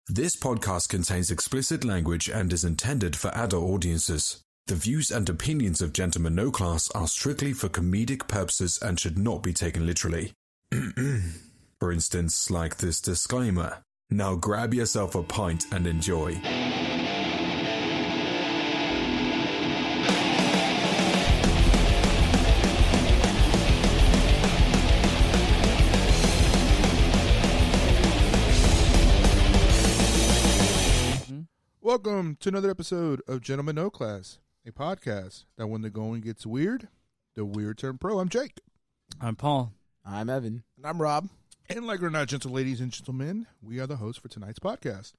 This podcast contains explicit language and is intended for adult audiences. The views and opinions of Gentlemen No Class are strictly for comedic purposes and should not be taken literally. For instance, like this disclaimer. Now grab yourself a pint and enjoy. Welcome to another episode of Gentlemen No Class, a podcast that when the going gets weird, the weird turn pro. I'm Jake. I'm Paul. I'm Evan. And I'm Rob. And like it or not, gentle ladies and gentlemen, we are the hosts for tonight's podcast.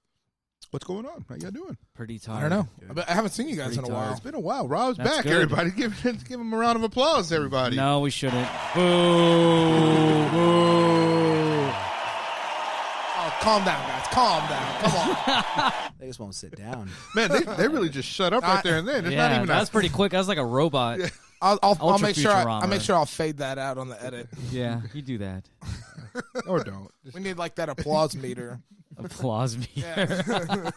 What's going on? How y'all doing? Pretty tired. I don't know. I haven't seen you guys in a while. It's been a while. Rob's That's back, good. everybody. Give him a round of applause, everybody. No, we shouldn't. Boo! Boo! Oh, calm down, guys. Calm down. Come on. They just won't sit down. Man, they really just shut up right there and then. It's Yeah, not even that was pretty quick. That was like a robot. Yeah. I'll make sure. I'll Futurama. make sure I'll fade that out on the edit. Yeah, you do that. or don't. We need like that applause meter. Applause me. Yeah.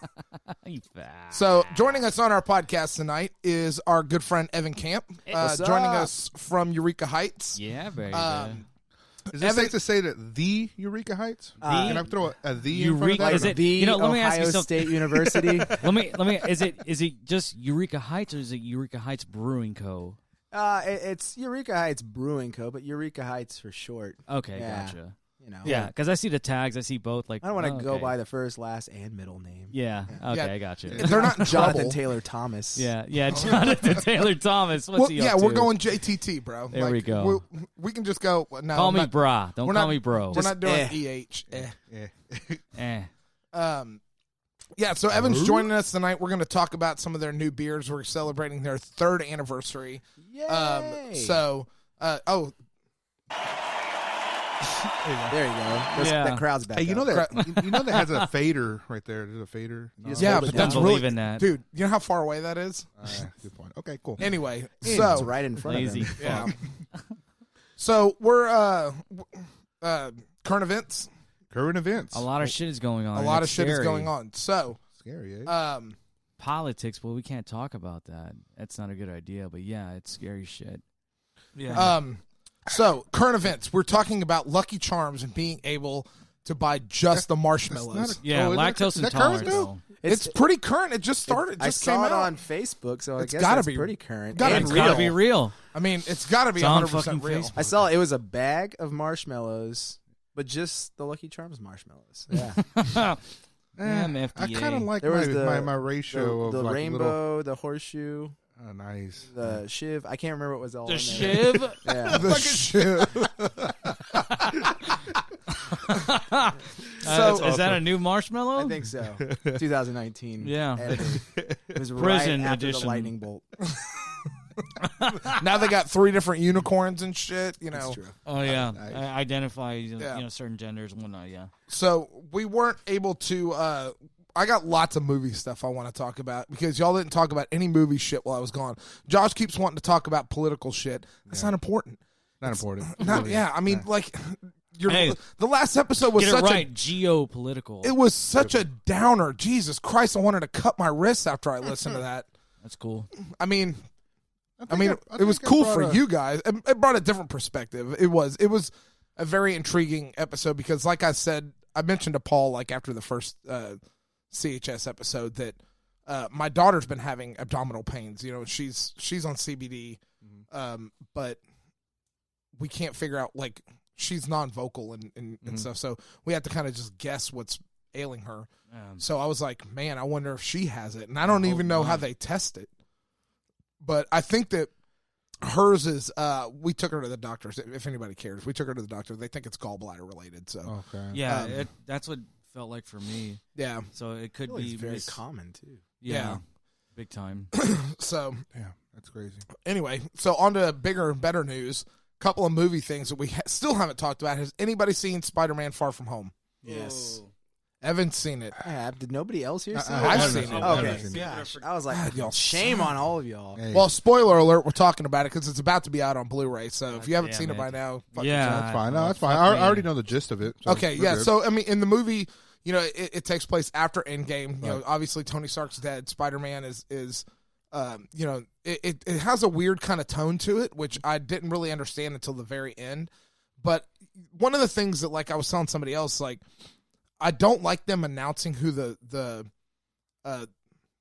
You fat. So joining us on our podcast tonight is our good friend Evan Camp. What's Joining up? us from Eureka Heights. Yeah, very Is it safe to say that the Eureka Heights? Can I throw a the in front of Eureka- that? is or no? it- The You know, let me ask you Ohio something. State University. Let me. Is it just Eureka Heights or is it Eureka Heights Brewing Co? It's Eureka Heights Brewing Co., but Eureka Heights for short. Okay, Yeah. gotcha. You know. Yeah, because I see the tags. I see both. Like I don't want to oh, go okay. by the first, last, and middle name. Yeah. Okay, Yeah. I got you. They're not in Jonathan trouble. Taylor Thomas. Yeah. Jonathan Taylor Thomas. What's Well, he yeah, up we're to? going JTT, bro. There we go. We can just go. No, Call me not- brah. Don't we're call not- me bro. We're not doing eh. EH. Yeah. Yeah, so Evan's joining us tonight. We're going to talk about some of their new beers. We're celebrating their 3rd anniversary. Yay! There you go. Yeah. That crowd's back. Hey, you know up. that has a fader right there. There's a fader. No. just Yeah, hold but it that's down. believe really in that. dude. You know how far away that is? Good point. Okay, cool. Anyway, It's so right in front Lazy. of him. yeah, so we're current events. Current events. A lot of shit is going on. A lot of It's shit is scary. going on. So, Scary, eh? Politics, well, we can't talk about that. That's not a good idea, but yeah, it's scary shit. Yeah. So current events. We're talking about Lucky Charms and being able to buy just the marshmallows. not a- yeah, Oh, is lactose that current intolerant. still? though. It's pretty current. It just started. It I just came saw it out. on Facebook, so It's I guess gotta that's be- pretty current. gotta And It's be gotta real. be real. I mean, it's got to be It's on 100% fucking real. Facebook. I saw it was a bag of marshmallows, but just the Lucky Charms marshmallows. Yeah. Damn, I FDA. kind of like There was my ratio the of like rainbow, little. the horseshoe, Oh, nice. the shiv. I can't remember what was all The in there. shiv. Yeah. The shit. Is that a new marshmallow? I think so. 2019. Yeah. editing. It was Prison right after edition. the lightning bolt. Now they got 3 different unicorns and shit. You know. That's true. Oh yeah, Nice. identify Yeah. certain genders and whatnot. Yeah. So we weren't able to. I got lots of movie stuff I want to talk about because y'all didn't talk about any movie shit while I was gone. Josh keeps wanting to talk about political shit. That's not important. Not important. Not, yeah, I mean, like, Hey, the last episode was Get such it right. Geopolitical. it was such a downer. Jesus Christ, I wanted to cut my wrists after I listened to that. That's cool. I mean, I think it was I cool brought for a- you guys. It brought a different perspective. It was a very intriguing episode because, like I said, I mentioned to Paul like after the first CHS episode that my daughter's been having abdominal pains. You know, she's on CBD, but we can't figure out like she's non-vocal and stuff. So we have to kind of just guess what's ailing her. So I was like, man, I wonder if she has it, and I don't even know how they test it. But I think that hers is. We took her to the doctor. If anybody cares, we took her to the doctor. They think it's gallbladder related. So Okay. Yeah, that's what felt like for me. yeah, So it could Really, be it's very common too. Yeah, big time. so Yeah, that's crazy. anyway, so on to bigger and better news. Couple of movie things that we still haven't talked about. Has anybody seen Spider-Man: Far From Home? Yes. Evan's seen it. I have. Did nobody else here see it? I've seen it. Okay. Yeah. I was like, God, y'all shame on all of y'all. Hey, Well, spoiler alert, we're talking about it because it's about to be out on Blu-ray. So if you haven't damn seen it it. by now, fuck Yeah. yourself. that's fine. No, that's fuck fine. I me. already know the gist of it. So Okay, we're yeah. good. So I mean, in the movie, you know, it takes place after Endgame. You know, obviously Tony Stark's dead. Spider-Man is you know, it has a weird kind of tone to it, which I didn't really understand until the very end. But one of the things that, like I was telling somebody else, like, I don't like them announcing who the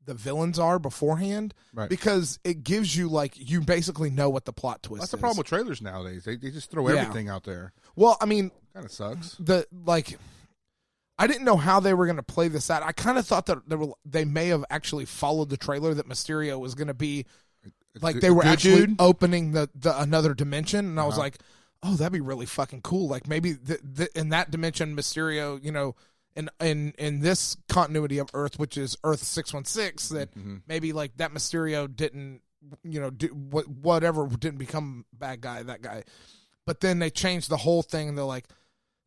villains are beforehand, because it gives you, like, you basically know what the plot twist is. That's the problem with trailers nowadays. They just throw everything out there. Well, I mean, kind of sucks. I didn't know how they were going to play this out. I kind of thought that they may have actually followed the trailer, that Mysterio was going to be like, they were actually opening the another dimension, and I was like, oh, that'd be really fucking cool. Like, maybe in that dimension, Mysterio, you know, in this continuity of Earth, which is Earth 616, that maybe, like, that Mysterio didn't, you know, do whatever, didn't become bad guy, that guy. But then they changed the whole thing, and they're like,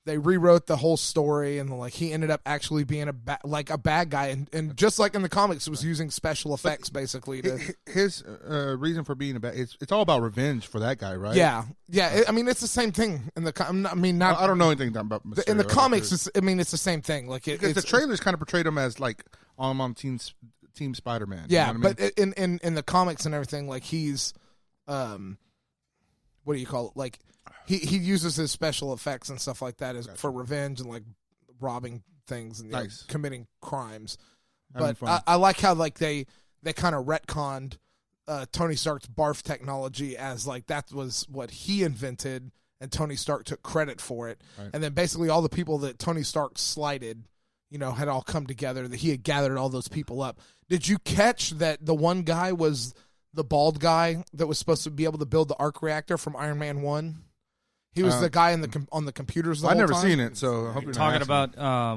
they rewrote the whole story, and like, he ended up actually being a bad guy, and just like in the comics, it was using special effects basically to his reason for being a bad. It's all about revenge for that guy, right? Yeah. I mean, it's the same thing in the. I don't know anything about Mysterio, in the comics. It's the same thing. Like, because the trailers kind of portrayed him as like on Team Spider-Man. Yeah, you know what but I mean? in the comics and everything, like, he's what do you call it? Like, He uses his special effects and stuff like that for revenge and, like, robbing things and committing crimes. But I like how, like, they kind of retconned Tony Stark's barf technology as, like, that was what he invented, and Tony Stark took credit for it. Right. And then basically all the people that Tony Stark slighted, you know, had all come together, that he had gathered all those people up. Did you catch that the one guy was the bald guy that was supposed to be able to build the arc reactor from Iron Man 1? He was the guy on the computers the whole time. I've never seen it, so I hope you're talking about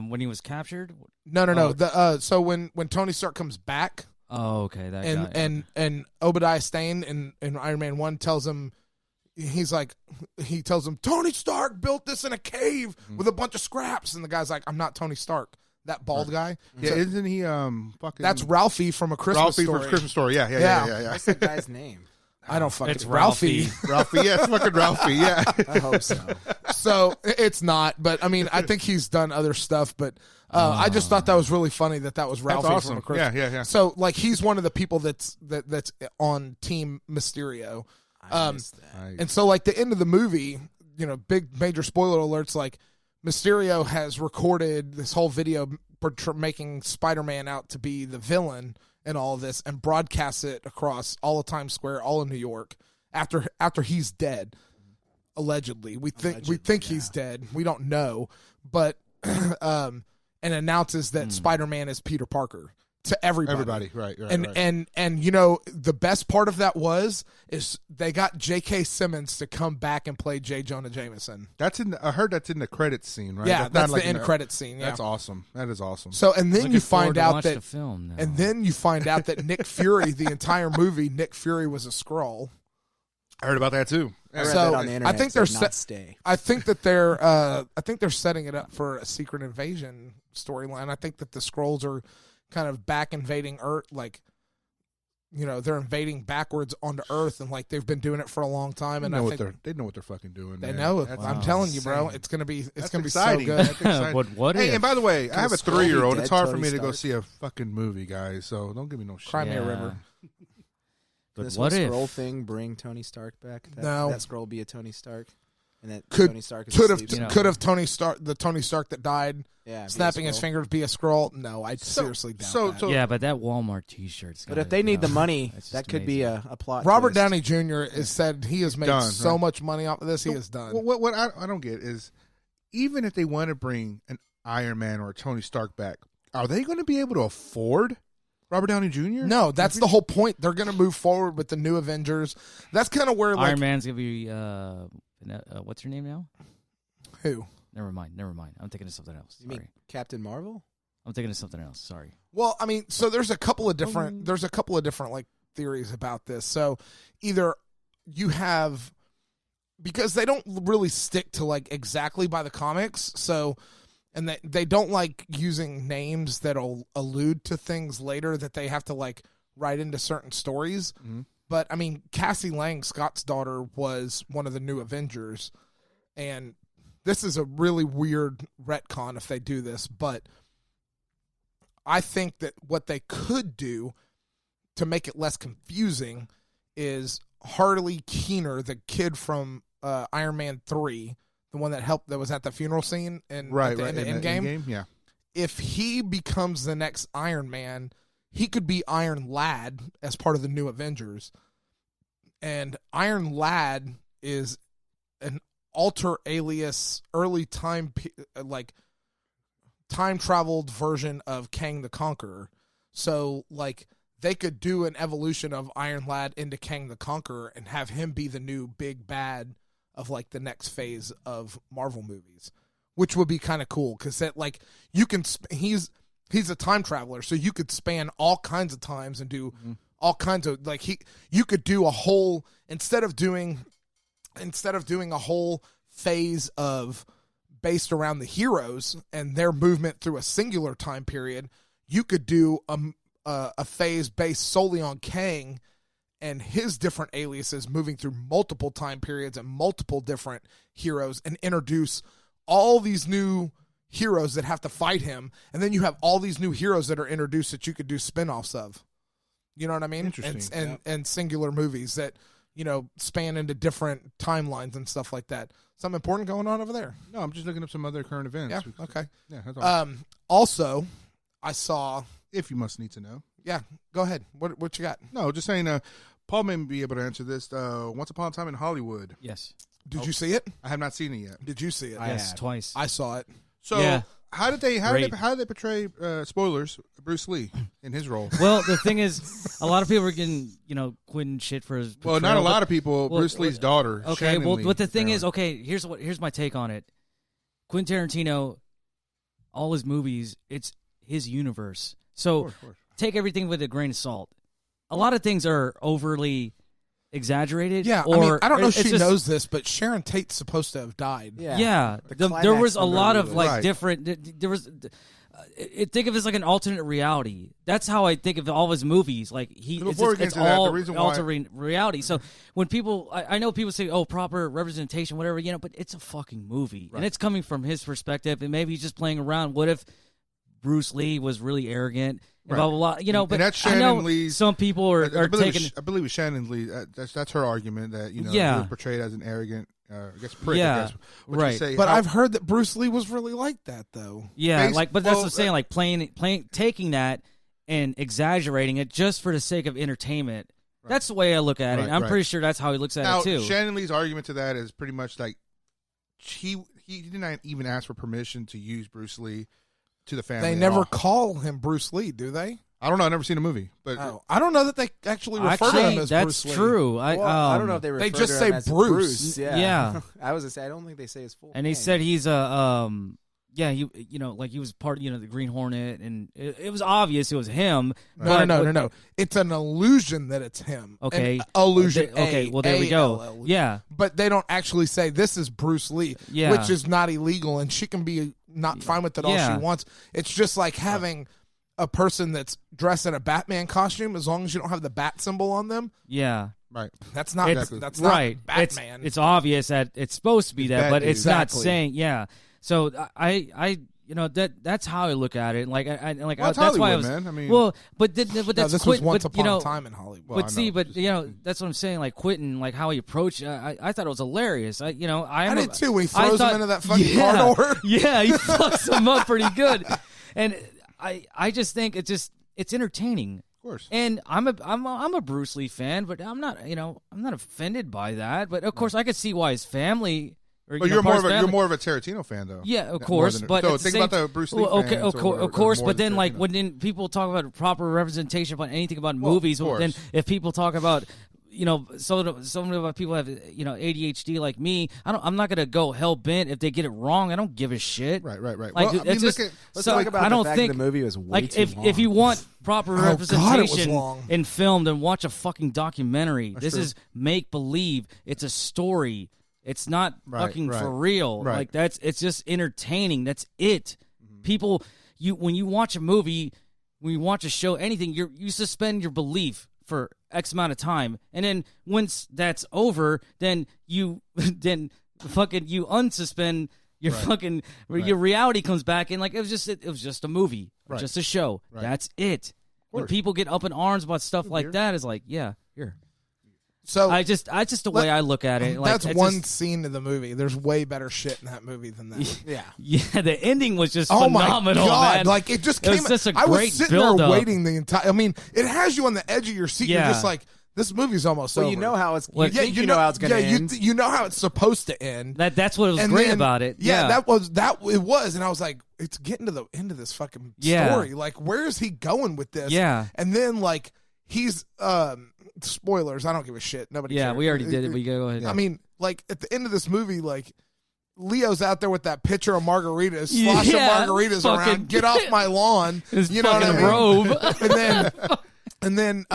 when he was captured. No. So when Tony Stark comes back, oh, okay, that guy. And Obadiah Stane in Iron Man 1 tells him, he tells him, Tony Stark built this in a cave with a bunch of scraps, and the guy's like, I'm not Tony Stark. That bald guy. Yeah, so, isn't he fucking? That's Ralphie from A Christmas Story. Ralphie from Christmas Story. Yeah. What's the guy's name? I don't fucking. It's Ralphie. Ralphie, yeah, it's fucking Ralphie, yeah. I hope so. So it's not, but I mean, I think he's done other stuff. But I just thought that was really funny that was Ralphie awesome. from A Christmas. Yeah. So, like, he's one of the people that's on Team Mysterio. And so, like, the end of the movie, you know, big major spoiler alerts. Like, Mysterio has recorded this whole video making Spider-Man out to be the villain and all of this, and broadcasts it across all of Times Square, all of New York, after he's dead, allegedly. We think he's dead. We don't know, but and announces that Spider-Man is Peter Parker to everybody. Right. And you know, the best part of that is they got J.K. Simmons to come back and play J. Jonah Jameson. I heard that's in the credits scene, right? Yeah, that's the end credits scene. Yeah, that's awesome. That is awesome. So, and then Looking you find out the film now. and then you find out that Nick Fury, the entire movie, Nick Fury was a Skrull. I heard about that too. I read that on the internet. I think I think that they're setting it up for a Secret Invasion storyline. I think that the Skrulls are kind of back invading Earth, like, you know, they're invading backwards onto Earth, and like they've been doing it for a long time. And they know what they're fucking doing. They man. know it. That's I'm telling you, bro, it's gonna be so exciting. good. What hey, if? and by the way, I have a 3-year-old. It's hard for me to go Stark? see a fucking movie, guys. So don't give me no shit. Cry me a river. But this what whole if? Scroll thing bring Tony Stark back? No. That Scroll be a Tony Stark, and that Could- Tony Stark is Could asleep. have Tony Stark, the Tony Stark that died, Yeah, be a snapping his Skrull. fingers, be a Skrull? No, I seriously doubt that. Yeah, but that Walmart T-shirt's. But if they need the money, that's just that could be amazing. a plot. Robert twist. Downey Jr. has said he has made Done, so right? much money off of this. He is done. What I don't get is, even if they want to bring an Iron Man or a Tony Stark back, are they going to be able to afford Robert Downey Jr.? No, that's the whole point. They're going to move forward with the new Avengers. That's kind of where, like, Iron Man's gonna be. What's her name now? who? Never mind. I'm thinking of something else. You mean Sorry. Captain Marvel? I'm thinking of something else. Sorry. Well, I mean, so there's a couple of different like theories about this. So either you have, because they don't really stick to like exactly by the comics, so, and they don't like using names that'll allude to things later that they have to like write into certain stories. Mhm. But I mean, Cassie Lang, Scott's daughter, was one of the new Avengers, and this is a really weird retcon if they do this, but I think that what they could do to make it less confusing is Harley Keener, the kid from Iron Man 3, the one that was at the funeral scene and at the end of Endgame. Yeah. If he becomes the next Iron Man, he could be Iron Lad as part of the new Avengers. And Iron Lad is an alter alias, early time, like time traveled version of Kang the Conqueror. So, like, they could do an evolution of Iron Lad into Kang the Conqueror and have him be the new big bad of, like, the next phase of Marvel movies, which would be kind of cool because that, like, you can he's a time traveler, so you could span all kinds of times and do all kinds of, like, you could do a whole instead of doing a whole phase of based around the heroes and their movement through a singular time period, you could do a phase based solely on Kang and his different aliases moving through multiple time periods and multiple different heroes and introduce all these new heroes that have to fight him. And then you have all these new heroes that are introduced that you could do spinoffs of. You know what I mean? Interesting. And singular movies that, you know, span into different timelines and stuff like that. Something important going on over there? No, I'm just looking up some other current events. Yeah, okay. Yeah, that's all. Also, I saw... If you must need to know. Yeah, go ahead. What you got? No, just saying, Paul may be able to answer this. Once Upon a Time in Hollywood. Yes. Did you see it? I have not seen it yet. Did you see it? Yes, twice. I saw it. So Yeah. how did they Great. portray spoilers Bruce Lee in his role? Well, the thing is, a lot of people are getting, Quentin shit for his Well, not portrayal, a lot but- of people. well, Bruce Lee's daughter. Okay, Shannon well, Lee, but the thing is, apparently. okay, here's my take on it. Quentin Tarantino, all his movies, it's his universe. So Of course. take everything with a grain of salt. A lot of things are overly exaggerated. Yeah, or I mean, I don't know if it's she just- knows this, but Sharon Tate's supposed to have died. Yeah, The there climax was a of the lot movie of was- like Right. different. There was. Think of it as like an alternate reality. That's how I think of all of his movies. Like So before we get it's into that, the all reason why- alternate reality. So when people, I know people say, "Oh, proper representation, whatever," but it's a fucking movie, and it's coming from his perspective, and maybe he's just playing around. What if Bruce Lee was really arrogant? And blah blah blah. But And that's I know Shannon Lee's- some people are taking. I believe it's Shannon Lee. That's her argument that he Yeah. was portrayed as an arrogant, I guess prick. Yeah, I guess, what you right. say. But How- I've heard that Bruce Lee was really like that, though. Yeah, Based- but that's well, what I'm saying. Like playing, taking that and exaggerating it just for the sake of entertainment. That's the way I look at it. Right, I'm right. pretty sure that's how he looks at now it too. Shannon Lee's argument to that is pretty much like he did not even ask for permission to use Bruce Lee to the family. They at never all. call him Bruce Lee, do they? I don't know. I've never seen a movie, but Oh, I don't know that they actually refer to Actually, him as that's Bruce Lee. true. Well, I don't know if they refer just to say him as Bruce. Yeah. Yeah. I was gonna say I don't think they say his full. And he name. said he's a he like he was part the Green Hornet, and it was obvious it was him. No. It's an illusion that it's him. Okay. An illusion. Okay, well there we go. ALL. Yeah, But they don't actually say this is Bruce Lee, Yeah. which is not illegal, and she can be not fine with it all Yeah. she wants. It's just like having a person that's dressed in a Batman costume, as long as you don't have the bat symbol on them. yeah. right. That's not It's, that's right. not Batman. It's obvious that it's supposed to be that, Bat- but it's exactly. not saying. Yeah. So I that's how I look at it. Like I like Well, it's that's why I Hollywood, was. man. I mean, But but no, that's this was Quentin, once but, upon a time in Hollywood. Well, I but see, know. but that's what I'm saying. Like Quentin, like how he approached. I thought it was hilarious. I did too. When he I throws him thought- into that fucking yeah, car door. Yeah, he fucks him up pretty good. And I just think it's entertaining. of course. And I'm a Bruce Lee fan, but I'm not offended by that. But of course, I could see why his family. Or, But you know, you're part more his of a family- more of a Tarantino fan, though. Yeah, of More course. than- But so at the think same- about the Bruce Lee Well, okay, fans of or course. more But than then, like, Tarantino. when then people talk about proper representation about anything about Well, movies, of then course. if people talk about some of the people have ADHD like me, I'm not gonna go hell bent if they get it wrong. I don't give a shit. Right. Like, Well, I mean, that's just, look at- Let's so talk about I don't the fact think that the movie was way like too if long. you want proper God, it was representation long. in film, then watch a fucking documentary. That's This true. is make believe. It's a story. It's not Right, fucking right, for real. right. Like it's just entertaining. That's it. People, when you watch a movie, when you watch a show, anything, you suspend your belief for X amount of time, and then once that's over, then you unsuspend Your Right. fucking Right. your reality comes back, and like it was just a movie, Right. just a show. Right. That's it. When course. people get up in arms about stuff like beer. that, is like, yeah, here. So I just the way I look at it. Like, that's it's one just- scene of the movie. There's way better shit in that movie than that. Yeah. yeah, the ending was just Oh phenomenal, my god! man. Like it just It came. was just a I was great sitting there build-up. waiting the entire. I mean, it has you on the edge of your seat. Yeah. You're just like, this movie's almost Well, over. you know how it's. Well, You think you know how it's going to end. You know how it's supposed to end. That's what was And great then- about it. Yeah, that was it was, and I was like, it's getting to the end of this fucking Yeah. story. Like, where is he going with this? Yeah. and then like he's spoilers. I don't give a shit. Nobody. Yeah, cares. we already did it. We go ahead. I mean, like at the end of this movie, like Leo's out there with that pitcher of margaritas, Yeah, sloshing margaritas fucking- around. Get off my lawn! His You know what I fucking mean? robe. and then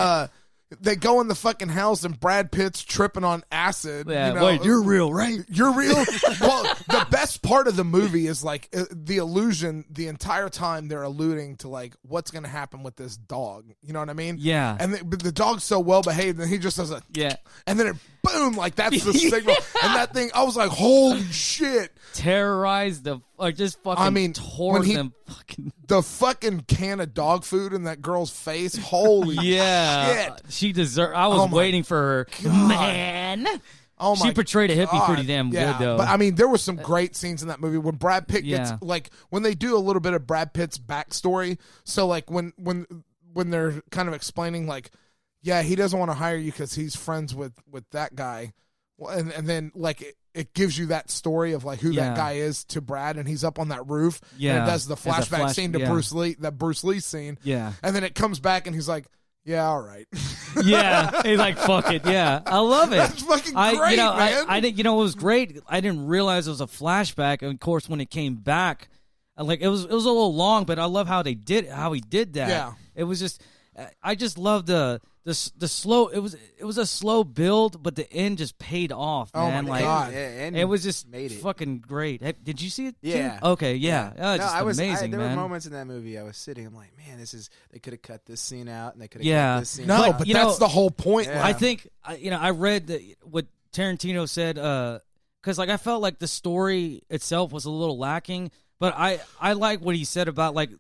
they go in the fucking house, and Brad Pitt's tripping on acid. Yeah, you know? wait, you're real, right? You're real. Well, the best part of the movie is like the illusion. The entire time they're alluding to like what's going to happen with this dog. You know what I mean? Yeah. And but the dog's so well behaved, and he just does a Yeah. and then it boom, like that's the signal. And that thing, I was like, holy shit! Terrorized the or just fucking I mean, tore when he- them fucking The fucking can of dog food in that girl's face. Holy yeah. shit! She deserved. I was Oh my waiting for her, God. man. Oh my She portrayed a hippie God. pretty damn Yeah, good though. But I mean, there were some great scenes in that movie when Brad Pitt gets Yeah. like when they do a little bit of Brad Pitt's backstory. So like when they're kind of explaining like, yeah, he doesn't want to hire you because he's friends with that guy, well, and then like it gives you that story of like who Yeah. that guy is to Brad, and he's up on that roof. Yeah. and it does the As a flashback scene to yeah. Bruce Lee, that Bruce Lee scene. Yeah. And then it comes back, and he's like, yeah, all right. Yeah, he's like, fuck it. Yeah, I love it. That's fucking great, you know, man. I didn't. You know, what was great. I didn't realize it was a flashback. And of course, when it came back, like it was a little long, but I love how he did that. Yeah. It was just, I just love the slow. It was a slow build, but the end just paid off, Oh, man. my like, God. And it was just made it. fucking great. Did you see it? too? Yeah. Okay. Yeah. No, Just amazing, there man. were moments in that movie I was sitting. I'm like, man, they could have cut this scene out, and they could have Yeah. cut this scene No, out. but you that's know, the whole point. Yeah. I think I read what Tarantino said because like I felt like the story itself was a little lacking, but I like what he said about like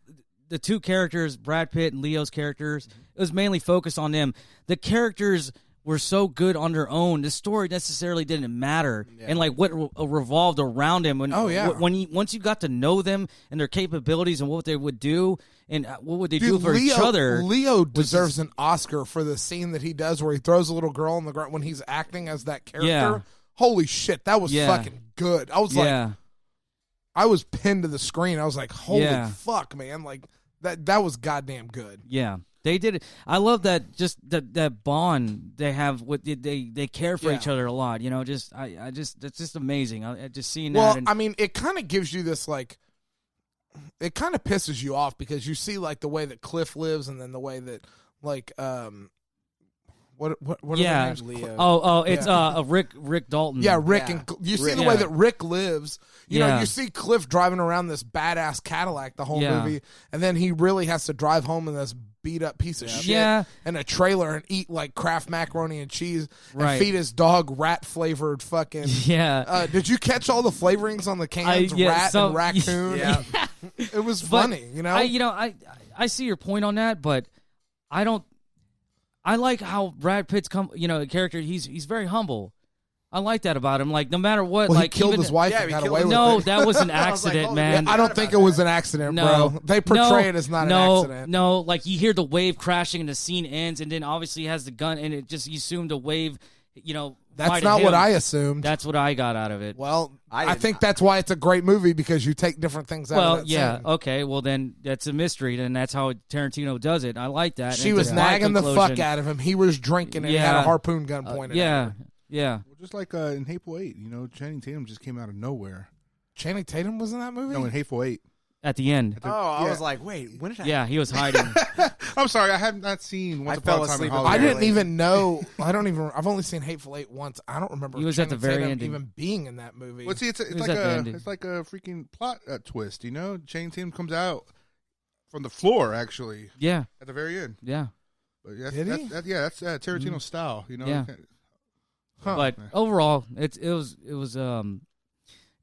the two characters, Brad Pitt and Leo's characters. It was mainly focused on them. The characters were so good on their own. The story necessarily didn't matter, and like what revolved around him. When, Oh, yeah. once you got to know them and their capabilities and what they would do and what would they do for each other. Leo deserves an Oscar for the scene that he does where he throws a little girl on the ground when he's acting as that character. Yeah. Holy shit, that was Yeah. fucking good. I was Yeah. like, I was pinned to the screen. I was like, holy Yeah. fuck, man! Like that was goddamn good. Yeah, they did it. I love that. Just that bond they have with they care for Yeah. each other a lot. You know, just I just it's just amazing. I just seeing Well, that. And, I mean, it kind of gives you this like, it kind of pisses you off because you see like the way that Cliff lives and then the way that like what are Yeah. their names? Leo. it's Rick Dalton. Yeah, Rick Yeah. and you see Rick, the way yeah. that Rick lives. You know, Yeah. you see Cliff driving around this badass Cadillac the whole Yeah. movie, and then he really has to drive home in this beat up piece of shit Yeah. in a trailer and eat like Kraft macaroni and cheese Right. and feed his dog rat flavored fucking. yeah. Did you catch all the flavorings on the cans? Rat and raccoon. Yeah. It was But funny, you know. I see your point on that, but I don't. I like how Brad Pitt's character. He's very humble. I like that about him. Like no matter what, well, like he killed even his wife Yeah, and he got killed away his- with No, it. that was an I was like, accident, holy man. shit. I don't think it was an accident, No, bro. They portray it as not an accident. No, like you hear the wave crashing and the scene ends, and then obviously he has the gun, and it just you assume the wave, That's might not hit what him. I assumed. That's what I got out of it. Well, I I didn't- think that's why it's a great movie because you take different things out Well, of that yeah, scene. okay. Well, then that's a mystery, and that's how Tarantino does it. I like that. She And was to my nagging the fuck conclusion- out of him. He was drinking and he had a Yeah. harpoon gun pointed at Yeah, him. yeah. Well, just like in Hateful Eight, Channing Tatum just came out of nowhere. Channing Tatum was in that movie? No, in Hateful Eight. At the end, Oh, I Yeah. was like, wait, when did I? yeah, he was hiding. I'm sorry, I have not seen Once I Upon fell a Time in asleep Hollywood. I didn't Barely. even know. I've only seen Hateful Eight once. I don't remember He was at the Channing very Tatum ending. even being in that movie. Well, see, it's was like at the ending. it's like a freaking plot twist, Channing Tatum comes out from the floor actually Yeah, at the very end. yeah. But yeah, Did he? that's Tarantino's style, Yeah. Huh. But overall, it was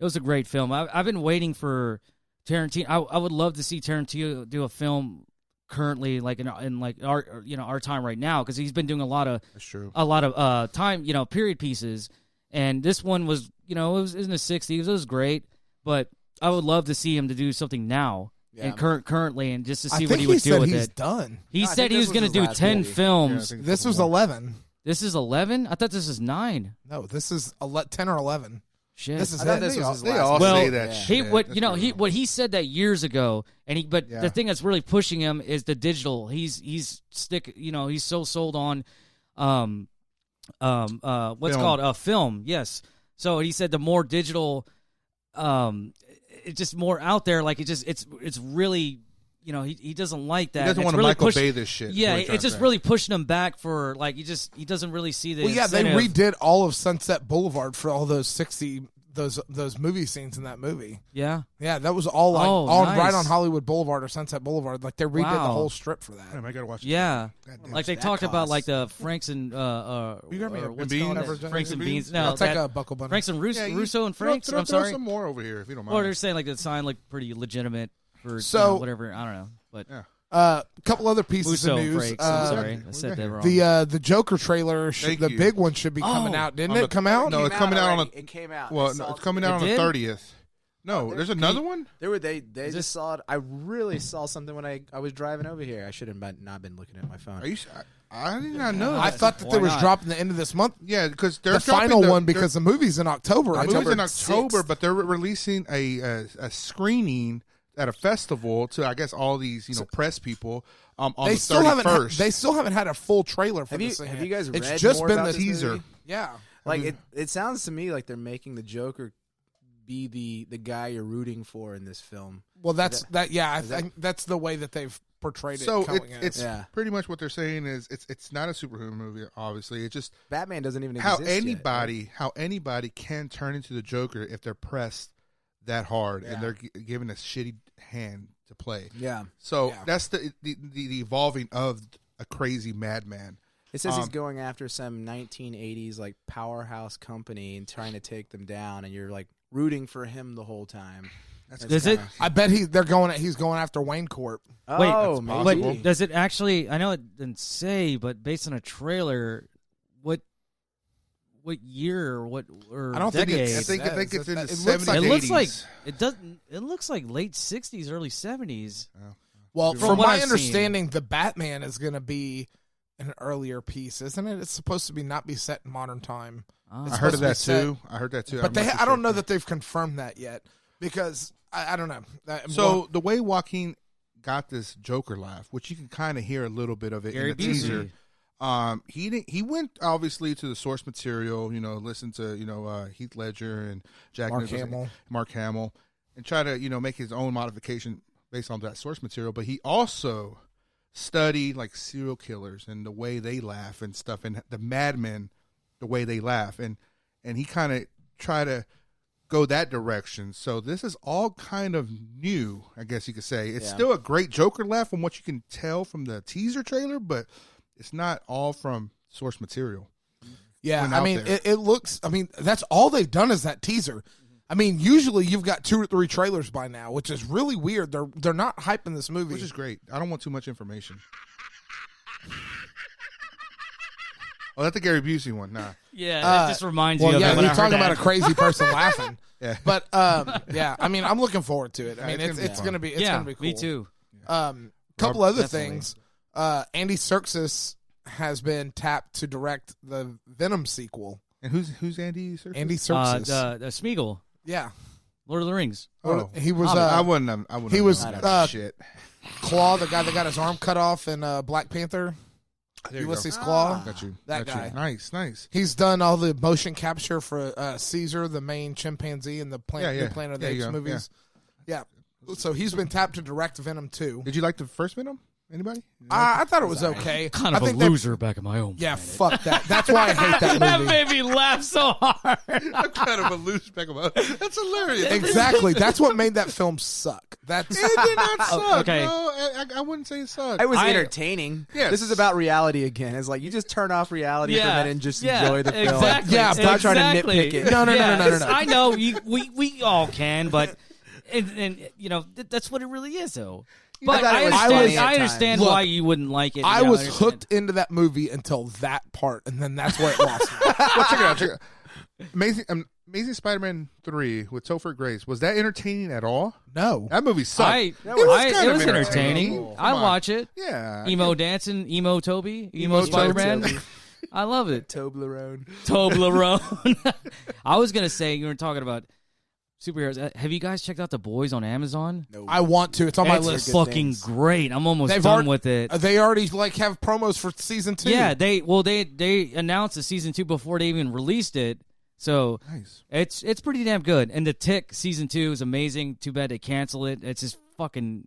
It was a great film. I've been waiting for Tarantino. I would love to see Tarantino do a film currently, like in like our time right now, because he's been doing a lot of time, period pieces. And this one was, it was in the 60s. It was great, but I would love to see him to do something now and currently, and just to see what he would do with he's it. Done. He said he was going to do 10 films. Yeah, This was 11. This is 11? I thought this was 9. No, this is 10 or 11. Shit. This is I thought it. this was his They last all movie. say that shit. What he said that years ago, and the thing that's really pushing him is the digital. He's so sold on what's called a film. Yes. So he said the more digital, it's just more out there. Like it's really, he doesn't like that. He doesn't It's want to really Michael Bay this shit. Yeah, is what it's just really pushing him back for like he doesn't really see the. Well, yeah, they incentive. redid all of Sunset Boulevard for all those 60 those movie scenes in that movie. Yeah. Yeah, that was all nice. right on Hollywood Boulevard or Sunset Boulevard. Like they redid the whole strip for that. Damn, I gotta watch it. Yeah, Goddamn. like they that talked about cost? like the Franks and You got me or a what's bean? called? Never Franks and done Beans. beans? No, I'll take that- a buckle bunny. Franks and Yeah, Russo and Franks. Throw I'm sorry. some more over here if you don't mind. Or they're saying like the sign looked pretty legitimate for So- whatever. I don't know, but A couple other pieces Russo of and news. Franks. I'm sorry, I said that wrong. The Joker trailer, Thank the you. big one should be coming Oh. out. Didn't On it the- come out? No, it's coming out on It came out. Well, I saw no, it's it coming It out on the did? 30th. No, there's another one? They just saw it. I really saw something when I was driving over here. I should have not been looking at my phone. Are you? I did not know. I that. thought that Why they was not? dropping the end of this month. Yeah, because they're The dropping final one because the movie's in October. the movie's in October October, 6th. but they're releasing a screening at a festival to I guess all these press people on They the still 31st. haven't had a full trailer for Have you this thing. have yet. you guys It's read just more been about the this teaser. movie? Yeah. Like it sounds to me like they're making the Joker be the guy you're rooting for in this film. Well, that's that. Yeah, I is that- think that's the way that they've portrayed it. so coming in. it's Yeah. pretty much what they're saying is it's not a superhero movie. Obviously, it's just Batman doesn't even how exist yet, anybody can turn into the Joker if they're pressed that hard Yeah. and they're given a shitty hand to play. Yeah. So Yeah. that's the evolving of a crazy madman. It says he's going after some 1980s like powerhouse company and trying to take them down, and you're like rooting for him the whole time. Does it? I bet he's going after Wayne Corp. Oh, that's maybe. possible. Does it actually? I know it didn't say, but based on a trailer, what year or what or I don't think decade? it's- I think it's in the It looks 70s, like- it looks 80s. like it doesn't. It looks like late 60s, early 70s. Well, From from what my I've seen. understanding, the Batman is going to be an earlier piece, isn't it? It's supposed to not be set in modern time. Oh. I heard of that supposed to too. I heard that too. But I'm not too I don't sure. know that they've confirmed that yet because I don't know. So the way Joaquin got this Joker laugh, which you can kind of hear a little bit of it Gary in the Busey. teaser. He went obviously to the source material, listened to Heath Ledger and Mark Hamill, and try to make his own modification based on that source material. But he also studied like serial killers and the way they laugh and stuff, and the madmen, the way they laugh, and he kind of tried to go that direction. So this is all kind of new, I guess you could say. It's Yeah. still a great Joker laugh from what you can tell from the teaser trailer, but it's not all from source material. yeah, went I out mean, there. it looks. I mean, that's all they've done is that teaser. I mean, usually you've got 2 or 3 trailers by now, which is really weird. They're not hyping this movie. Which is great. I don't want too much information. Oh, that's the Gary Busey one. Nah. Yeah, that just reminds me Well, of yeah, it when you're I heard talking about that. a crazy person laughing. Yeah. But yeah, I mean, I'm looking forward to it. I mean, it's it's gonna gonna be yeah, gonna be cool. me too. Couple other definitely. things. Andy Serkis has been tapped to direct the Venom sequel. And who's Andy Serkis? Andy Serkis. The Smeagol, yeah. Lord of the Rings. Oh, He was I wouldn't. he was, known that shit. Claw, the guy that got his arm cut off in Black Panther. There you Ulysses go. Claw. Got you. That Got you. guy. Nice. He's done all the motion capture for Caesar, the main chimpanzee in the New Planet of the There you Apes go. movies. Yeah. So he's been tapped to direct Venom 2. Did you like the first Venom? Anybody? I thought it was okay. Kind of I a think loser back in my own Yeah, planet. fuck that. That's why I hate that That movie. made me laugh so hard. I'm kind of a loose back of That's hilarious. Exactly. That's what made that film suck. That's It did not suck. okay. No, I wouldn't say it sucked. It was entertaining. Yes. This is about reality again. It's like you just turn off reality for a minute and just enjoy the film. Exactly. Yeah, stop trying to nitpick it. No. I know we all can, but and that's what it really is, though. But thought it was I funny at understand times. why Look, you wouldn't like it. I Yeah, was understand. hooked into that movie until that part, and then that's where it lost me. Well, check it out. Check it out. Amazing Spider-Man 3 with Topher Grace. Was that entertaining at all? No. That movie sucked. It kind of was entertaining. Come I on. watch it. Yeah. Emo dancing, emo Toby, emo Spider-Man. Toby. I love it. Toblerone. Toblerone. I was gonna say you were talking about superheroes. Have you guys checked out The Boys on Amazon? No. I want to. It's on my It's list. good fucking things. great. I'm almost They've done already- with it. They already have promos for season 2. Yeah, they announced the season 2 before they even released it. So Nice. it's pretty damn good. And The Tick season 2 is amazing. Too bad they cancel it. It's just fucking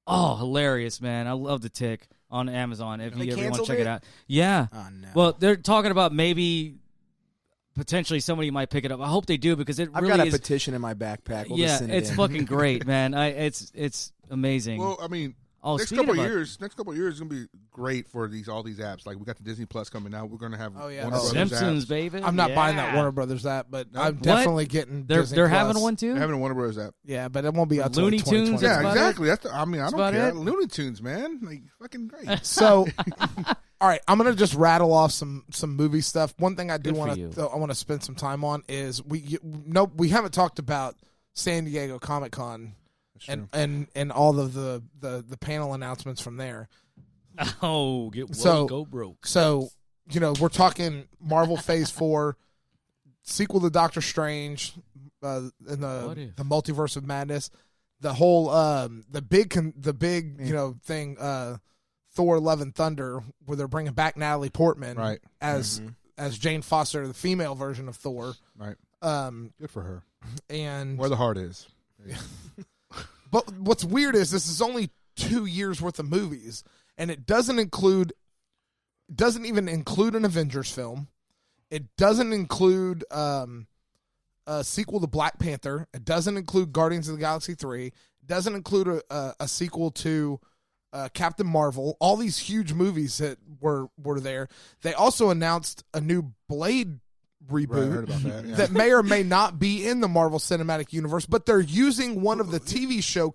hilarious, man. I love The Tick on Amazon. If They you ever want to canceled check it it? out. Yeah. Oh, no. Well, they're talking about maybe potentially somebody might pick it up. I hope they do because it I've really got a is. petition in my backpack. We'll Yeah, just send it it's in. fucking great, man. It's amazing. Well, I mean, Oh, next speaking couple about- of years is gonna be great for all these apps. Like we got the Disney Plus coming out. We're gonna have Oh, yeah. Warner Brothers Simpsons, apps. baby. I'm not buying that Yeah. Warner Brothers app, but No. I'm What? definitely getting They're Disney having Plus. one too. They're having a Warner Brothers app. Yeah, but it won't be until Looney like Tunes, 2020. that's Yeah, about exactly. I don't That's care. about it. Looney Tunes, man, like fucking great. So, all right, I'm gonna just rattle off some movie stuff. One thing I do Good for want you. to I want to spend some time on is we haven't talked about San Diego Comic Con and all of the panel announcements from there. Oh, get woke, So- go broke. So, we're talking Marvel Phase 4, sequel to Doctor Strange, in What if? the Multiverse of Madness, the whole the big thing, Thor: Love and Thunder, where they're bringing back Natalie Portman Right. as Jane Foster, the female version of Thor. Right. Um, Good for her. and Where the heart is. but what's weird is this is only 2 years worth of movies, and it doesn't even include an Avengers film. It doesn't include a sequel to Black Panther. It doesn't include Guardians of the Galaxy 3. It doesn't include a sequel to Captain Marvel. All these huge movies that were there. They also announced a new Blade Right, I reboot heard about that. Yeah. that may or may not be in the Marvel Cinematic Universe, but they're using one of the TV show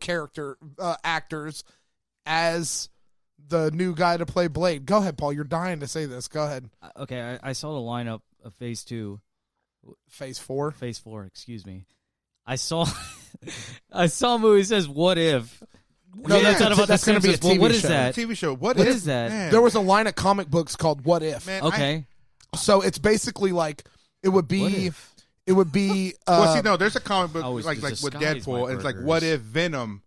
actors as the new guy to play Blade. Go ahead, Paul. You're dying to say this. Go ahead. Okay, I saw the lineup of Phase 2. Phase 4. Phase 4, excuse me. I saw a movie that says "What If." No, Yeah, that's not about that's the going to be a Simpsons. TV What is show. that? TV show. What What if? is that? Man, There was a line of comic books called What If. man, Okay. So it's basically like it would What be if? it would be well, see, no, there's a comic book I always like with disguise my Deadpool, and it's like, burgers. what if Venom,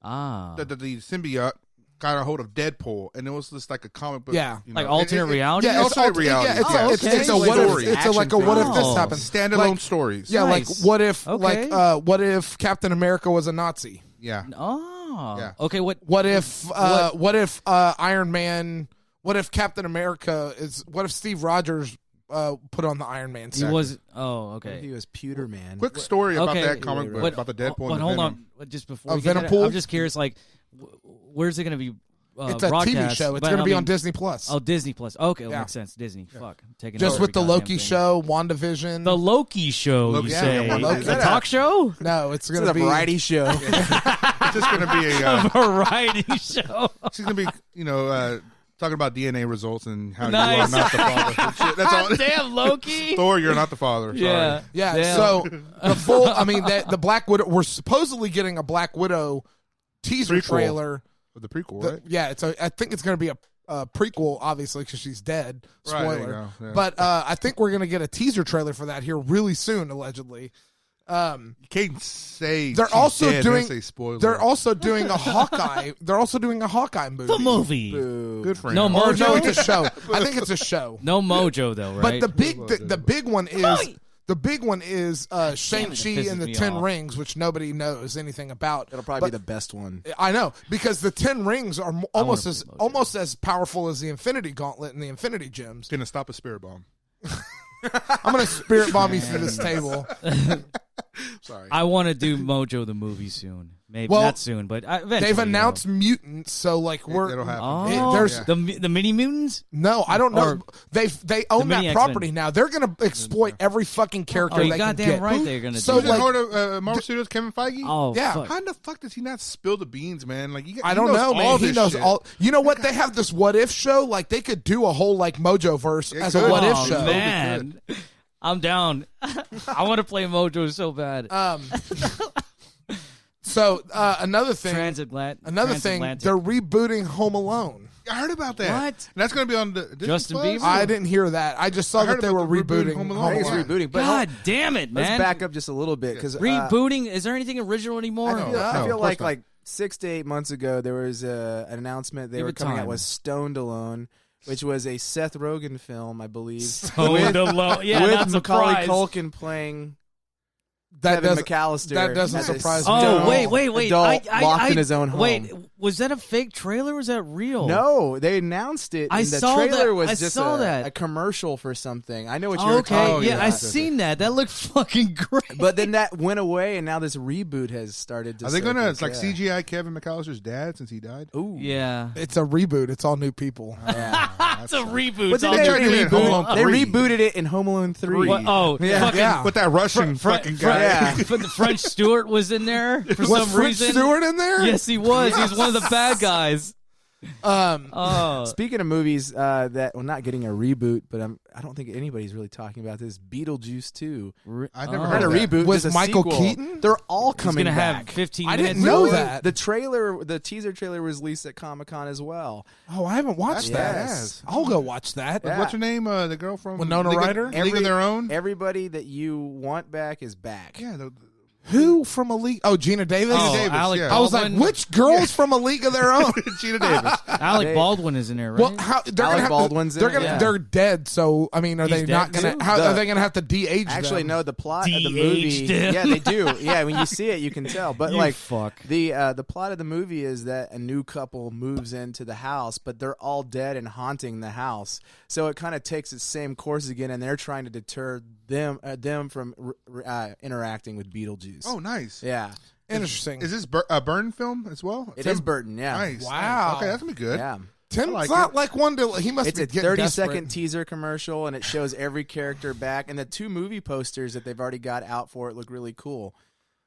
Ah. the symbiote, got a hold of Deadpool, and it was just like a comic book. Yeah. you know, Like alternate reality? yeah, it's alternate reality. Yeah, it's, Oh, it's, okay. it's a Like what if story. it's a, like a Action what if film. this happens. standalone Like- stories. Yeah, Nice. like what if Okay. what if Captain America was a Nazi? yeah. Oh. Yeah. Okay, what What if Iron Man? What if Captain America is? What if Steve Rogers put on the Iron Man he suit? was okay. He was Pewter Man. Quick story about Okay. that comic book What- about the Deadpool. But and the hold Venom. on, just before Oh, we get Venom to Pool? that, I'm just curious. Like, where's it going to be? It's a TV broadcast? show. It's But going to I be on mean- Disney Plus. Oh, Disney Plus. Okay, Yeah. makes sense. Disney. Fuck, I'm taking Just over with the every goddamn Loki thing. show, WandaVision. The Loki show, Loki- you yeah, say? yeah, Loki. The talk show? no, it's This going is to a be variety show. It's just going to be a. Variety show. She's going to be, talking about DNA results and how Nice. you are not the father. Shit, that's all. Damn, Loki. Thor, you're not the father. Sorry. Yeah. Yeah, Damn. so the full. I mean, the Black Widow. We're supposedly getting a Black Widow teaser Prequel. trailer. With the prequel, The- right? yeah, I think it's going to be a prequel, obviously, because she's dead. Right, there you Spoiler. go, yeah. But I think we're going to get a teaser trailer for that here really soon, allegedly. You can't say They're she's also dead, doing. then say spoiler. They're also doing a Hawkeye. They're also doing a Hawkeye movie. The movie. good for No him. more- Or no, it's a show. I think it's a show. No mojo though, But right? the big one is The big one is Shang-Chi pisses and the me 10 off. Rings, which nobody knows anything about. It'll probably be the best one. I know, because the 10 Rings are almost play Mojo. almost as powerful as the Infinity Gauntlet and the Infinity Gems. Gonna stop a spirit bomb. I'm going to spirit bomb you through this table. Sorry. I want to do Mojo the movie soon. Maybe Well, not soon, but eventually. They've announced mutants, so like It'll happen. Oh, there's- the mini mutants. No, I don't know. Or They own mini that X-Men. property now. They're going to exploit every fucking character Oh, you they can goddamn get. right they're gonna So do Who's that. like, in Marvel, Marvel Studios? Kevin Feige. Oh, Yeah. fuck. How in the fuck does he not spill the beans, man? Like I don't know, man. He knows shit. all. You know what? They have this what if show. Like they could do a whole like Mojo verse as a could. what if Oh, show. man. I'm down. I want to play Mojo so bad. So another thing, Transatlantic. they're rebooting Home Alone. I heard about that. What? And that's going to be on the Disney Justin Plus? Bieber? I didn't hear that. I just saw I heard that they were about the rebooting rebooting Home Home Alone. I think it's Alone. rebooting, but God damn it, man! let's back up just a little bit because Rebooting? Is there anything original anymore? I I No, of feel course not. like 6 to 8 months ago there was an announcement they Give were it coming time. out with Stoned Alone, which was a Seth Rogen film, I believe, Stoned Alone. Yeah, with not Macaulay surprised. Culkin playing That Kevin doesn't. McAllister. that doesn't as a surprise me. Oh, No. wait! Adult locked in his own home. Wait, was that a fake trailer? Or was that real? No, they announced it. I and the saw trailer that. was I just saw that. a commercial for something. I know what you Oh, were okay, talking yeah, about. I seen that. That looked fucking great. But then that went away, and now this reboot has started to Are they going to surface, like yeah. CGI Kevin McAllister's dad since he died? Ooh. Yeah, It's a reboot. It's all new people. it's a reboot. But then It's they all tried to do it in Home Alone They 3. rebooted it in Home Alone 3. What? Oh, Yeah. fucking Yeah. With that Russian fucking guy. Yeah. the French Stewart was in there for Was some French reason. Stewart in there? Yes, he was. He was one of the bad guys. Oh, Speaking of movies that well, not getting a reboot, but I don't think anybody's really talking about this. Beetlejuice 2. I never Oh. heard Not a of that. reboot. Was just a Michael sequel. Keaton? They're all he's coming gonna back. have 15 I minutes. didn't know of- that. The teaser trailer was released at Comic-Con as well. Oh, I haven't watched that. Yes. I'll go watch that. Yeah. What's her name? The girl from Winona League of- Ryder? League of Their Own? Everybody that you want back is back. Yeah. Who from a league? Oh, Gina Davis. Oh, Davis, Alec yeah. I was like, Baldwin. which girls from a league of their own? Gina Davis. Alec They- Baldwin is in there, right? Well, how they're Alec gonna have Baldwin's in they're it, gonna yeah. they're dead. So I mean, are He's they not dead, gonna? too? How The- are they gonna have to de-age Actually, them? no. The plot of the De-aged movie, him. yeah, they do. Yeah, when you see it, you can tell. But You like, fuck. the plot of the movie is that a new couple moves into the house, but they're all dead and haunting the house. So it kind of takes its same course again, and they're trying to deter them from interacting with Beetlejuice. Oh, nice. yeah, Interesting. Is this a Burn film as well? it is Burton. Yeah, Nice. Wow. Nice. Okay, that's going to be good. yeah. Tim's I like not it. like one to. He must It's be a getting 30-second desperate. teaser commercial, and it shows every character back. And the 2 movie posters that they've already got out for it look really cool.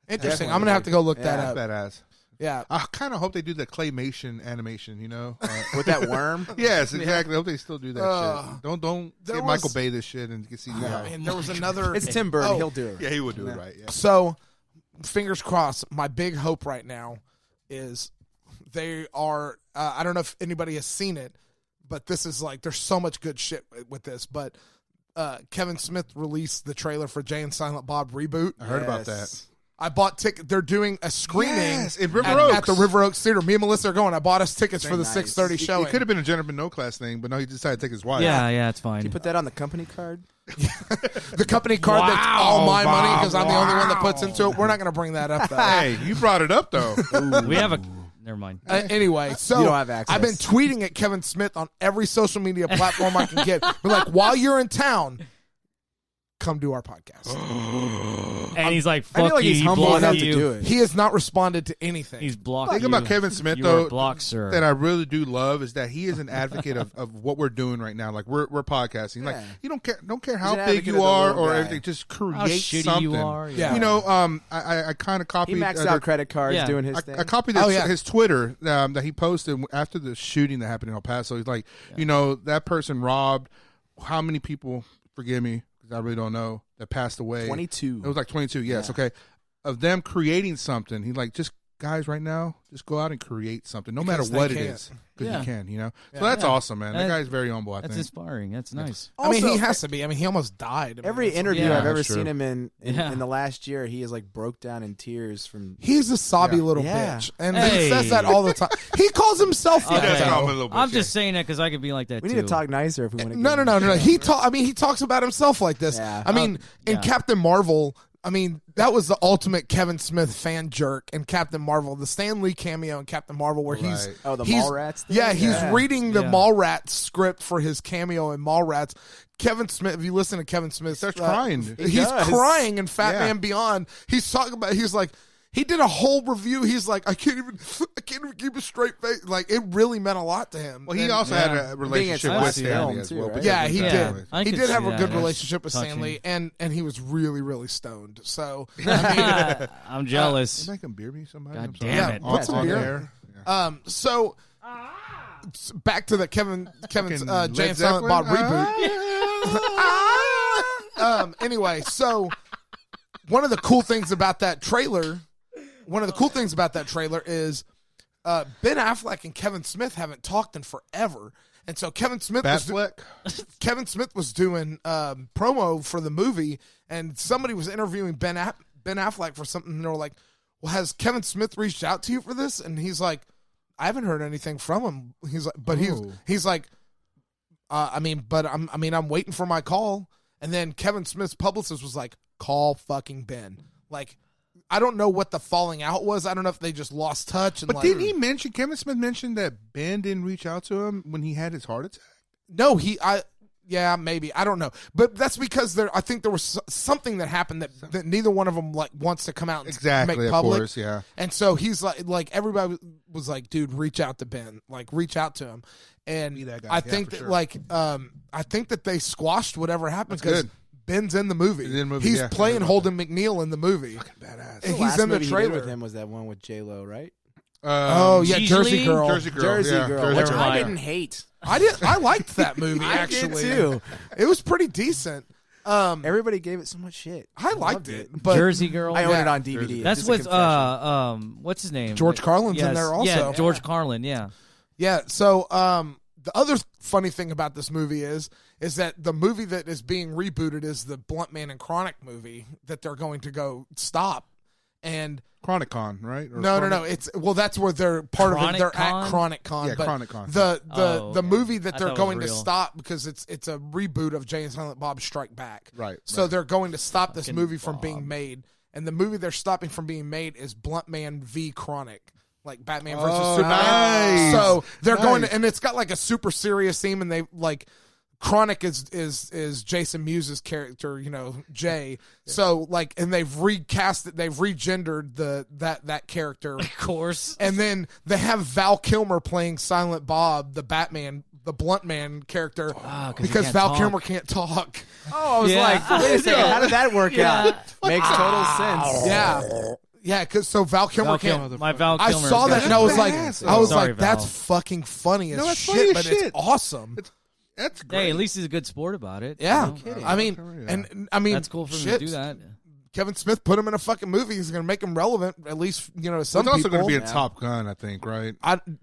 Interesting. Definitely. I'm gonna have to go look that Yeah. up. Badass. Yeah. I kind of hope they do the claymation animation, you know? With that worm. Yes, exactly. I hope they still do that shit. Don't there get was- Michael Bay this shit and get CGI. I mean, there was another. It's Tim Burton. Oh. He'll do it. Yeah, he would do it right. Yeah. So, fingers crossed. My big hope right now is they are. I don't know if anybody has seen it, but this is like there's so much good shit with this. But Kevin Smith released the trailer for Jay and Silent Bob reboot. I heard about that. Yes. I bought tickets. They're doing a screening Yes, in River at Oaks. the River Oaks Theater. Me and Melissa are going. I bought us tickets for the Nice. 6:30 showing. It could have been a gentleman no class thing, but no, he decided to take his wife. yeah, it's fine. You put that on the company card? The company card that's all my Wow, money because I'm the only one that wow. puts into it. We're not going to bring that up though. Hey, you brought it up though. We have a. Never mind. Anyway, so You don't have access. I've been tweeting at Kevin Smith on every social media platform I can get. We're like, while you're in town, come do our podcast. And he's like, I feel "Fuck like you." he's He humble blocked enough you. to do it. He has not responded to anything. He's blocked. Thing you. about Kevin Smith, You though, are blocked, sir. that I really do love is that he is an advocate of what we're doing right now. Like we're podcasting. Like Yeah. you don't care how He's an big advocate you of the are little or guy. everything. Just create How shitty something. you are. Yeah. You know, I kind of copied. He maxed the- out credit cards Yeah. doing his thing. I copied Oh, yeah. his Twitter that he posted after the shooting that happened in El Paso. He's like, you know, that person robbed how many people? Forgive me because I really don't know. That passed away. 22. It was like 22. Yes. Yeah. Okay. Of them creating something, he like just guys right now, just go out and create something, no matter Because they what it can. is, because Yeah. you can, you know. Yeah. So that's Yeah. awesome, man. That That- guy's very humble. I That's think. inspiring. That's nice. I mean, he Also, has to be. I mean, he almost died. I mean, Every it's- interview Yeah, I've ever that's true. seen him in Yeah. the last year, he is like broke down in tears from. He's a sobby Yeah. little Yeah. bitch, and Hey. he says that all the time. He calls himself He that. does Okay. call him a little bit. I'm just saying that because I could be like that We too. need to talk nicer if we want to. No. He talks about himself like this. Yeah. I mean, in yeah. Captain Marvel, I mean, that was the ultimate Kevin Smith fan jerk in Captain Marvel. The Stan Lee cameo in Captain Marvel where he's Right. Oh, the he's- Mallrats thing? Yeah, he's Yeah. reading the Yeah. Mallrats script for his cameo in Mallrats. Kevin Smith, if you listen to Kevin Smith, starts crying. He's does. crying in Fat Yeah. Man Beyond. He's talking about. He's like. He did a whole review. He's like, I can't even keep a straight face. Like, it really meant a lot to him. Well, he And- also Yeah. had a relationship Being a with film Stanley as too, well. right? because Yeah, of he that. did. I He could did see have a that. good That's relationship with touching. Stanley, and he was really, really stoned. So, I mean, I'm jealous. Anybody can beer me somebody? God I'm sorry. damn Yeah, it. want some On beer? air. Yeah. so back to the Kevin's Fucking Jay and Led Silent Bob Zeppelin? reboot. Anyway, so one of the cool things about that trailer is Ben Affleck and Kevin Smith haven't talked in forever. And so Kevin Smith was doing promo for the movie, and somebody was interviewing Ben Affleck for something, and they were like, well, has Kevin Smith reached out to you for this? And he's like, I haven't heard anything from him. He's like, but he's like, I'm waiting for my call. And then Kevin Smith's publicist was like, call fucking Ben. Like, I don't know what the falling out was. I don't know if they just lost touch. And But like, didn't he mention, Kevin Smith mentioned that Ben didn't reach out to him when he had his heart attack? No, maybe. I don't know. But that's because I think there was something that happened that neither one of them like wants to come out and Exactly, make of public. course, yeah. And so he's like everybody was like, dude, reach out to Ben. Like, reach out to him. And Be that guy. I Yeah, think for that sure. I think that they squashed whatever happened That's because good. Ben's in the movie. He's in the movie, He's yeah. playing Holden McNeil in the movie. Fucking badass. And The he's last in the movie he did trailer. with him was that one with J-Lo, right? Oh yeah, Jersey Jersey Girl. Jersey Girl. Jersey yeah, Girl, Jersey which Girl. I Fire. didn't hate. I liked that movie I actually did too. It was pretty decent. Everybody gave it so much shit. I liked loved it, but Jersey Girl. I own Yeah. it on DVD. Jersey. That's Just a with confession. what's his name? George Carlin's in Yes. there also. Yeah, George Carlin. Yeah. Yeah. So the other funny thing about this movie is that the movie that is being rebooted is the Blunt Man and Chronic movie that they're going to go stop. And Chronicon, right? Or no. It's that's where they're part of it. They're Chronic at Chronic Con. Yeah, but Chronic Con. The Oh, movie that I they're thought it was going to real. stop because it's a reboot of Jay and Silent Bob Strike Back. Right, So right. they're going to stop this Fucking movie from Bob. being made, and the movie they're stopping from being made is Blunt Man v Chronic. Like Batman versus Oh, Superman. nice. So they're going Nice. to, and it's got like a super serious theme, and they like Chronic is Jason Mewes' character, Jay. So like, and they've recast it, they've regendered that character, Of course. and then they have Val Kilmer playing Silent Bob, the Batman, the Blunt Man character, 'cause he because can't Val talk. Kilmer can't talk. Oh, I was Yeah. like, wait a second, how did that work Yeah. out? Makes total sense. Yeah, because so Val Kilmer Val can't. Kilmer, my Val I Kilmer. saw that and I was like, badass. I was Sorry, like, that's Val. fucking funny as No, that's shit, funny as but shit. it's awesome. That's great. Hey, at least he's a good sport about it. Yeah, you know? I mean, Yeah. and I mean, That's cool for him shit, to do that. Kevin Smith put him in a fucking movie. He's going to make him relevant, at least to It's some also people. going to be in Top Gun, I think, right?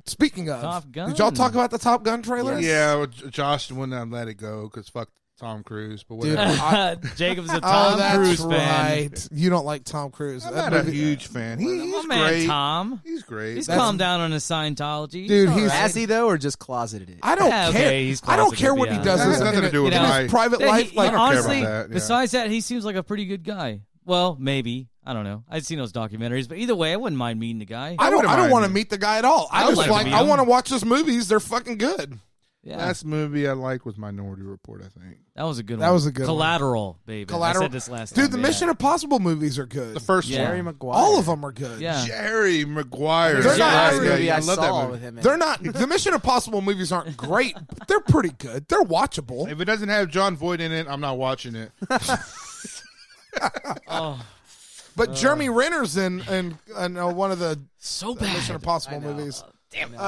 Speaking of, Top Gun. did y'all talk about the Top Gun trailer? Yeah, well, Josh wouldn't let it go because fuck Tom Cruise, but Dude, whatever. Jacob's a Oh, Tom that's Cruise fan. right. You don't like Tom Cruise. I'm That not a movie- huge fan. He's My man great. Tom. He's great. He's That's- calmed down on his Scientology. Dude, all he's- right. Has he though, or just closeted it? I don't Yeah, care. okay, he's I don't closeted, care what yeah. he does That has in nothing to do with in my- his private Yeah, life. he- Like, I don't care about honestly, that, yeah. besides that, he seems like a pretty good guy. Well, maybe. I don't know. I've seen those documentaries, but either way, I wouldn't mind meeting the guy. I don't wouldn't want to mind. meet the guy at all. I I would just like to meet I him. want to watch his movies. They're fucking good. Yeah, Last movie I liked was Minority Report, I think. that was a good one. That was a good one. Collateral, baby. Collateral. I said this last time. Dude, the yeah. Mission Impossible movies are good. The first Yeah. Jerry one. Maguire. All of them are good. Yeah. Jerry Maguire. They're The not- last yeah, movie yeah, I love that saw movie. with him. In. They're not. The Mission Impossible movies aren't great, but they're pretty good. They're watchable. If it doesn't have John Voight in it, I'm not watching it. Oh, But Jeremy Renner's in one of the so bad. Mission Impossible I know. movies. Damn it.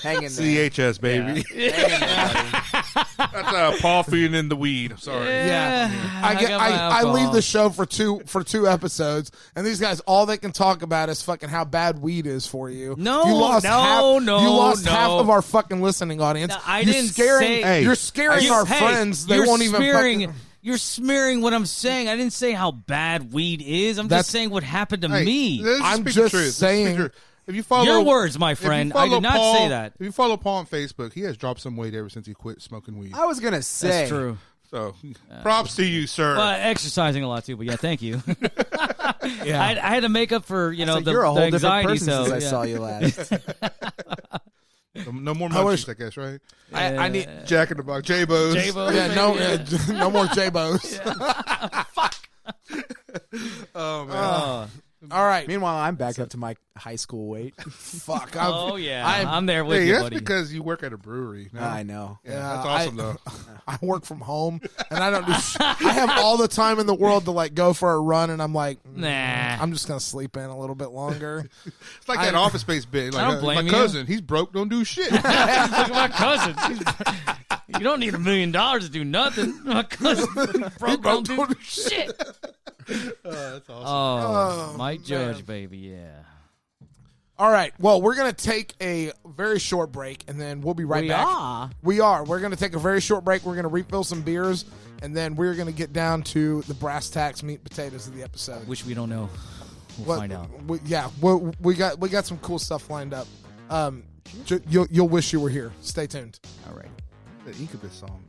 Hang in there. CHS, baby. Hang in there, buddy. That's Paul feeding in the weed. Sorry. Yeah. I leave the show for two episodes, and these guys, all they can talk about is fucking how bad weed is for you. No, you lost half of our fucking listening audience. No, You're scaring our friends. They won't even fucking... You're smearing what I'm saying. I didn't say how bad weed is. I'm just saying what happened to me. I'm just saying. If you follow your words, my friend, I did not say that. If you follow Paul on Facebook, he has dropped some weight ever since he quit smoking weed. I was gonna say that's true. So, props to you, sir. Well, exercising a lot too, but yeah, thank you. Yeah, I had to make up for you're the a whole anxiety. Different person since I saw you last. No more munchies, I guess, right? I need Jack in the Box, J-Bo's. Yeah, no more J-Bo's. Fuck. Oh man. All right. Meanwhile, I'm back up to my high school weight. Fuck. I'm there with you, that's buddy. because you work at a brewery. No? I know. Yeah, that's awesome though. I work from home, and I don't do. I have all the time in the world to like go for a run, and I'm like, Nah. I'm just gonna sleep in a little bit longer. It's like that Office Space bit. Like, I don't blame my cousin, he's broke, don't do shit. Look at my cousin. You don't need $1 million to do nothing. My cousin broke, don't do shit. That's awesome. Oh, Mike Judge, baby, yeah. All right. Well, we're gonna take a very short break, and then we'll be right back. We are. We're gonna take a very short break. We're gonna refill some beers, and then we're gonna get down to the brass tacks, meat and potatoes of the episode. Which we don't know. We'll find out. We got some cool stuff lined up. You'll wish you were here. Stay tuned. All right. The Incubus song.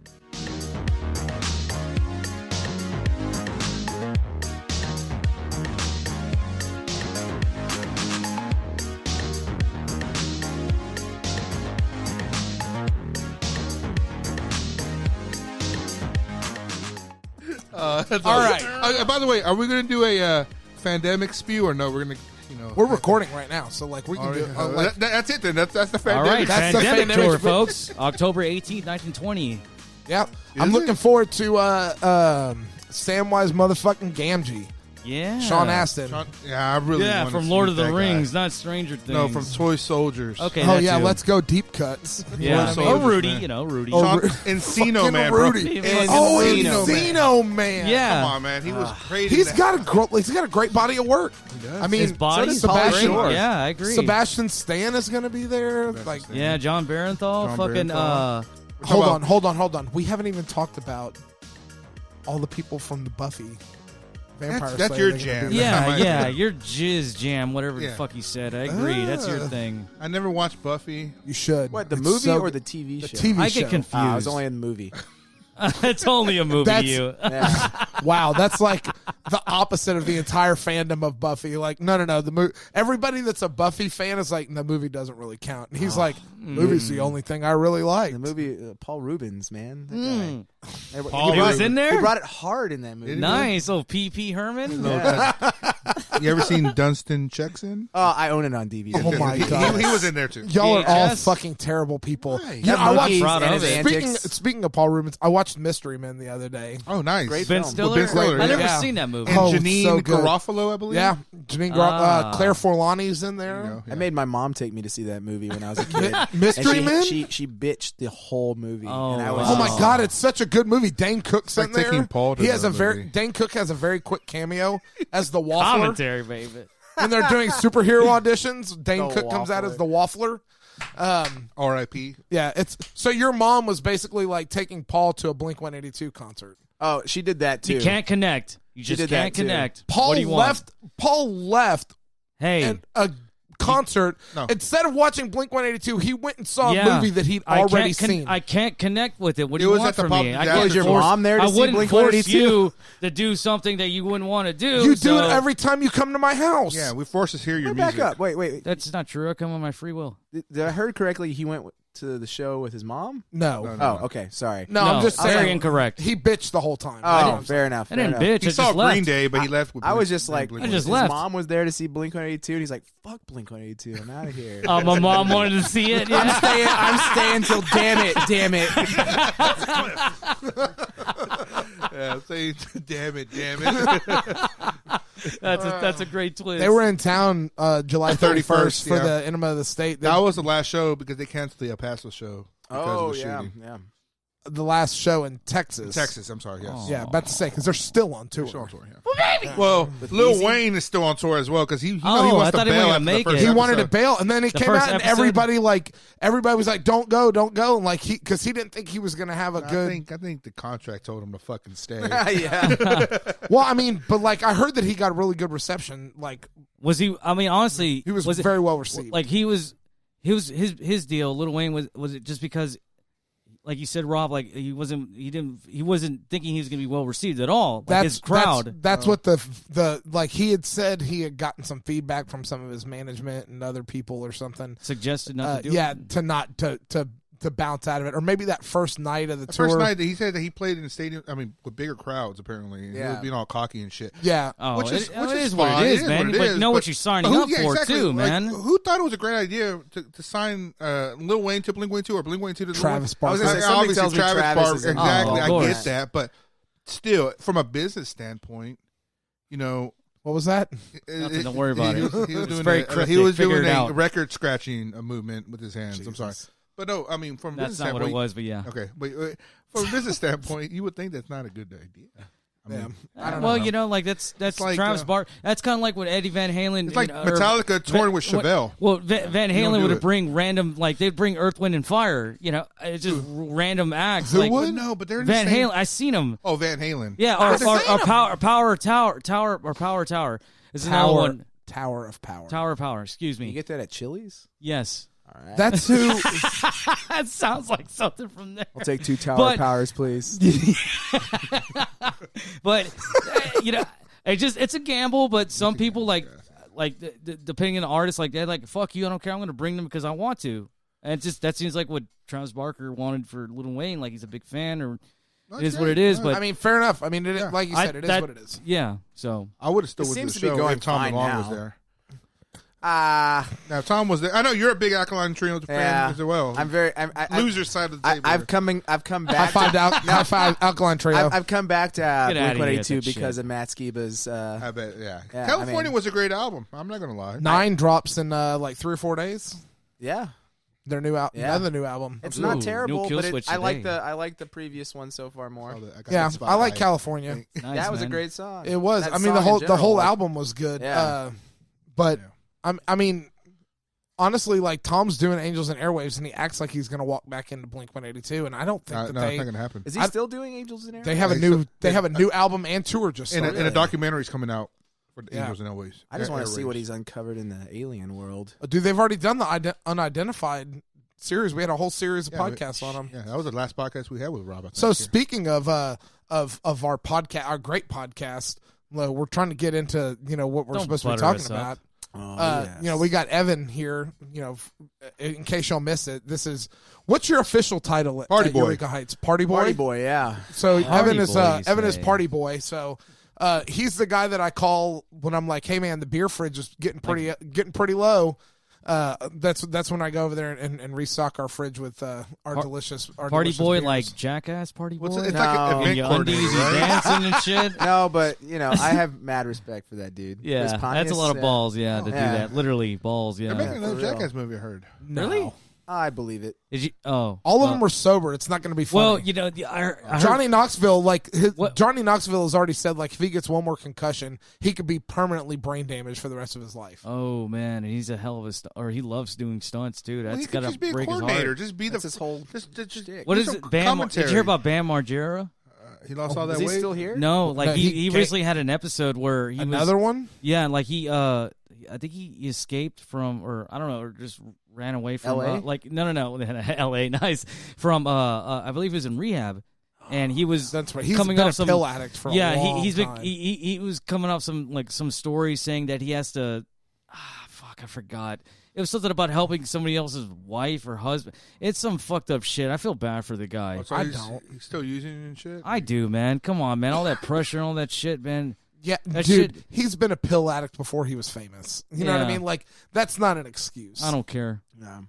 All right. By the way, are we going to do a pandemic spew or no? We're going to, we're recording right now, so like we can do. That's it then. That's the pandemic. All right, That's the pandemic pandemic tour, folks. October 18th, 1920. Yeah, I'm looking forward to Samwise motherfucking Gamgee. Yeah, Sean Astin. I really want to from see Lord of the that Rings, guy. not Stranger Things. No, from Toy Soldiers. Okay. Oh yeah, too. let's go deep cuts. Yeah, Toy or Soldiers, Rudy. man. Rudy. Encino Man, Rudy. bro. Encino Man. Yeah. Come on, man. He was great. He's got a great body of work. does. I mean, his body, so does Sebastian. great. Yeah, I agree. Sebastian Stan is going to be there. Like, yeah, John Barenthal. Hold on. We haven't even talked about all the people from the Buffy Vampire That's Slayer your jam. Yeah, your jizz jam, whatever the Yeah. fuck you said. I agree. That's your thing. I never watched Buffy. You should. What, the It's movie so or good. the TV show? TV I show. get confused. I was only in the movie. It's only a movie to you. Yeah. Wow, that's like the opposite of the entire fandom of Buffy. Like, no. Everybody that's a Buffy fan is like, the movie doesn't really count. And he's like, movie's the only thing I really like. The movie, Paul Rubens, man. That guy. Paul was in there? He brought it hard in that movie. Nice. Oh, P.P. Herman? You ever seen Dunstan Checks In? Oh, I own it on DVD. Oh my god, He was in there too. Y'all are all VHS? fucking terrible people. Right. You know, That monkey proud and of his it. antics. Speaking of Paul Rubens, I watched Mystery Men the other day. Oh, nice. Great Ben film. Stiller? Ben Stiller, I never yeah. seen that movie. And Oh, Janine so good. Garofalo, I believe. Yeah, Janine Claire Forlani's in there. I made my mom take me to see that movie when I was a kid. Mystery And Men? she bitched the whole movie. Oh, and I was Oh my Wow. god, it's such a good movie. Dane Cook's like in there. taking Paul to He has the a very movie. Dane Cook has a very quick cameo as the waffler. Commentary, baby. When they're doing superhero auditions, Dane The Cook comes out waffler. as the waffler. R.I.P. Yeah, it's so your mom was basically like taking Paul to a Blink-182 concert. Oh, she did that too. You can't connect. You just did can't that, too. connect. Paul what do you want? left Hey, and a concert. No. Instead of watching Blink-182, he went and saw yeah. a movie that he'd I already can't seen. I can't connect with it. What do It you was want at the from pub- me? I yeah, can't Was your force- mom there to I see wouldn't force Blink-182? you to do something that you wouldn't want to do. you do so it every time you come to my house. Yeah, we forced to hear your Back music. up. Wait. That's not true. I come on my free will. Did I heard correctly? He went to the show with his mom? No. Oh, okay. Sorry. No, I'm just saying. very incorrect. He bitched the whole time. Oh, fair enough. I fair didn't enough. bitch. He I saw just left. Green Day, but he left with I was just like, I just his left. mom was there to see Blink-182, and he's like, "Fuck Blink-182, I'm out of here." My mom wanted to see it. Yeah. I'm staying till damn it. Yeah, say, damn it. That's a great twist. They were in town July 31st for yeah. the Enema of the State. That was the last show because they canceled the El Paso show because of Oh the yeah, shooting. yeah. the last show in Texas. Texas, I'm sorry. Yes. Yeah, about to say because they're still on tour. Still on tour. Yeah. Well, Lil Wayne is still on tour as well because he wants to bail after the first He wanted to episode. bail, and then he came out, and everybody was like, "Don't go," and like because he didn't think he was going to have a good. I think the contract told him to fucking stay. Yeah. Well, I mean, but like I heard that he got a really good reception. Like, was he? I mean, honestly, he was very well received. Like his deal. Lil Wayne was it just because, like you said, Rob, like he wasn't thinking he was going to be well received at all. Like his crowd. That's what the like he had said he had gotten some feedback from some of his management and other people or something Suggested not to do yeah, it. to not to bounce out of it, or maybe that first night of the tour. First night, he said that he played in a stadium. I mean, with bigger crowds apparently. Yeah. He was being all cocky and shit. Yeah. Oh, Which is what fine. it is, man. What it But is, know what but you're signing up for exactly. too, Like, man. Who thought it was a great idea to sign Lil Wayne to Blink-182 or Blink-182 to Travis Lil Wayne? Barker. I was gonna say, Something obviously tells me Travis Travis Barker. is Exactly, of I course. get that, but still, from a business standpoint, you know. What was that? Nothing, don't worry about it. He was doing very he cryptic. was Figure doing it a out. record scratching movement with his hands. Jesus. I'm sorry, but no, I mean from a That's business not what standpoint, it was, but yeah. Okay, but from a business standpoint, you would think that's not a good idea. I mean, I don't Well, know. you know, like that's like, Travis Barker. That's kind of like what Eddie Van Halen. it's like or Metallica touring with Chevelle. Well, Van don't Halen do would it. have bring random, like they'd bring Earth, Wind, and Fire. You know, it's just random acts. Who like, would? No, but they're in the Van same- Halen. I seen him. Oh, Van Halen. Yeah, or Power Tower. This is another one. Tower of Power. Tower of Power. Excuse me. You get that at Chili's? Yes. All right. That's who. That sounds like something from there. I'll take 2 Tower But- Powers, please. But you know, it's a gamble. But some people like depending on the artist, like they're like, fuck you, I don't care. I'm going to bring them because I want to. And it's just that seems like what Travis Barker wanted for Lil Wayne. Like he's a big fan, or it is what it is. But I mean, fair enough. I mean, Yeah. like you said, it is what it is. Yeah. So I would have still It went to seems the to be show going if Tom fine DeLonge was now. there. Ah, Now, if Tom was there. I know you're a big Alkaline Trio fan yeah. as well. I Loser side of the table. I've come back. High five, Alkaline Trio. I've come back to Get outta here with Blink-182 that because shit. of Matt Skiba's. I bet, yeah. Yeah, California I mean- was a great album. I'm not going to lie. 9 drops in like 3 or 4 days. Yeah, Their new album. Yeah. Another new album. it's Ooh, not new terrible, Kill but Switch I like today. the previous one so far more. I got Yeah, that I like spotlight. California. nice, That was a man. great song. It was. That I mean, song the in whole general, like- album was good. Yeah. But Yeah. I mean, honestly, like Tom's doing Angels and Airwaves, and he acts like he's going to walk back into Blink-182, and I don't think No, that it's not going to happen. Is he still doing Angels in Air? they have a Yeah, new so- they have a new album and tour just And started. a documentary's coming out for the Yeah. Angels and Airways. I just want to Air see what Raves. he's uncovered in the alien world. Dude, they've already done the unidentified series. We had a whole series of podcasts on them. Yeah, that was the last podcast we had with Rob. I think, So here. speaking of our podcast, our great podcast, we're trying to get into what we're Don't supposed to be butter talking us up. about. Oh, We got Evan here. In case y'all miss it, this is what's your official title at Party Boy. Eureka Heights? Party Boy. Party Boy, yeah. So Party Evan is Boy, you Evan is say. Party Boy. So he's the guy that I call when I'm like, hey man, the beer fridge is getting pretty low. That's when I go over there and restock our fridge with our delicious Party boy beers. like Jackass Party boy. It's No. like an In event your coordinator, undies, you right? dancing and shit. No, but I have mad respect for that dude. Yeah, Chris that's a Pontius, lot of balls. Yeah, to do Yeah. that. Literally balls. Yeah. They're making another for real. Jackass movie, I heard. No. Really? I believe it. Did you? Oh, All of them were sober. It's not going to be funny. Well, I heard, Johnny Knoxville, What? Johnny Knoxville has already said, if he gets one more concussion, he could be permanently brain damaged for the rest of his life. Oh man, and he's a hell of a or he loves doing stunts too. Well, That's he could gotta just be a break his coordinator. heart. Just be That's the his whole Just shtick. What do is some it? Bam? Did commentary. you hear about Bam Margera? He lost all that Is he weight. still here? No, like No, he he recently had an episode where he Another was, one? Yeah, like he I think he escaped from, or I don't know, or just ran away from LA? no, L.A. Nice from I believe he was in rehab, and he was That's right. He's coming been off a some pill addict for a long he's been time. he was coming off some stories saying that he has to I forgot. It was something about helping somebody else's wife or husband. It's some fucked up shit. I feel bad for the guy. Oh, so I he's, don't. He's still using it and shit. I do, man. Come on, man. All that pressure and all that shit, man. Yeah, That dude, shit- he's been a pill addict before he was famous. You know what I Yeah. mean? Like, that's not an excuse. I don't care. No.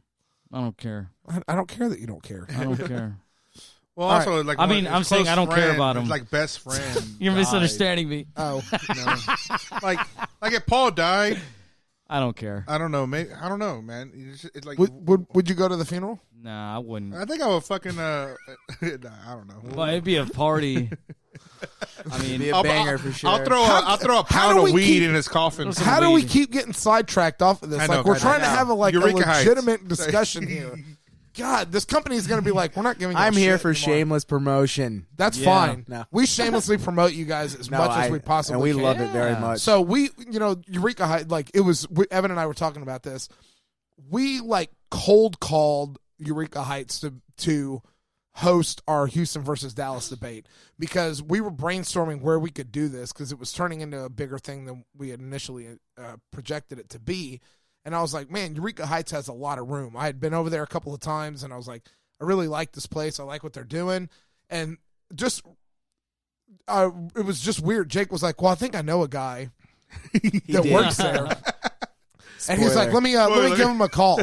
I don't care. I don't care that you don't care. I don't care. Well, All also, like, I one of mean, his I'm saying close I don't care friend, about his, him. like best friend. You're died, misunderstanding me. Oh, you know? like if Paul died, I don't care. I don't know. Maybe I don't know, man. It's like would you go to the funeral? Nah, I wouldn't. I think I would fucking. Nah, I don't know. Well, it'd be a party. I mean, It'd be a banger for sure. I'll throw a pound of weed in his coffin. How do we keep getting sidetracked off of this? Like we're trying to have a legitimate discussion here. God, this company is going to be like, we're not giving. I'm here for anymore. shameless promotion. That's fine. No. We shamelessly promote you guys as much as we possibly and we can. love it very much. So we, Eureka Heights, like it was. Evan and I were talking about this. We like cold called Eureka Heights to host our Houston versus Dallas debate because we were brainstorming where we could do this because it was turning into a bigger thing than we had initially projected it to be. And I was like, man, Eureka Heights has a lot of room. I had been over there a couple of times, and I was like, I really like this place. I like what they're doing. And just, it was just weird. Jake was like, well, I think I know a guy that works there. And he's like, let me give him a call.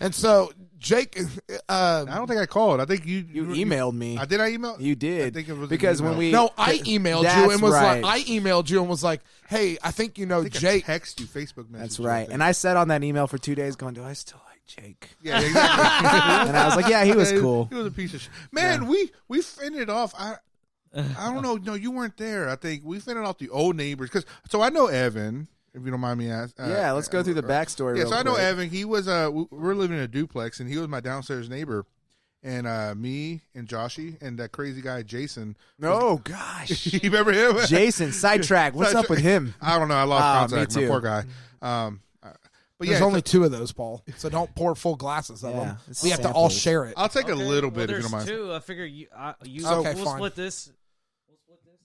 And so Jake, I don't think I called. I think you emailed me. Did I email? You did. I think it was because when we I emailed you and was like, I emailed you and was like, hey, I think you know Jake. I text you Facebook message. That's right. And I sat on that email for 2 days, going, do I still like Jake? Yeah, exactly. And I was like, yeah, he was cool. He was a piece of shit. Man, we finished off. I don't know. No, you weren't there. I think we finished off the old neighbors so I know Evan. If you don't mind me asking. Yeah, let's go through the backstory. Yeah, real so I know quick. Evan. He was we're living in a duplex, and he was my downstairs neighbor. And me and Joshy and that crazy guy Jason. Oh gosh, you remember him? Jason, sidetrack. What's up with him? I don't know. I lost contact. Me too. My poor guy. But There's only 2 of those, Paul. So don't pour full glasses of them. We have to all share it. I'll take a little bit if you don't mind. There's 2. I figure Okay, we'll fine. split this.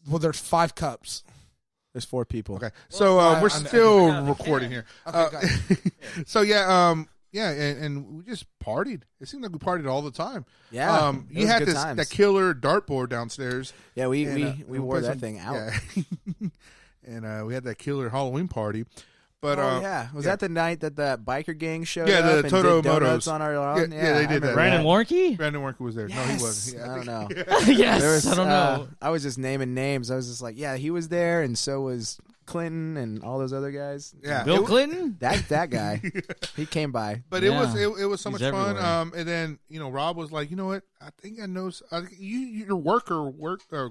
Well, there's 5 cups. There's 4 people. Okay, so we're still recording here. Okay, so and we just partied. It seemed like we partied all the time. Yeah, you had that killer dartboard downstairs. Yeah, we wore that thing out. Yeah. And we had that killer Halloween party. But was that the night that the biker gang showed up? Yeah, the Toto did donuts Motos on our lawn. Yeah, they did that. Brandon Warnke? Brandon Warnke was there. Yes. No, he wasn't. I don't know. Yes, I don't know. I was just naming names. I was just like, yeah, he was there, and so was Clinton and all those other guys. Yeah, Bill Clinton. That guy, he came by. But it was so much everywhere. fun. And then Rob was like, you know what? I think I know. Your worker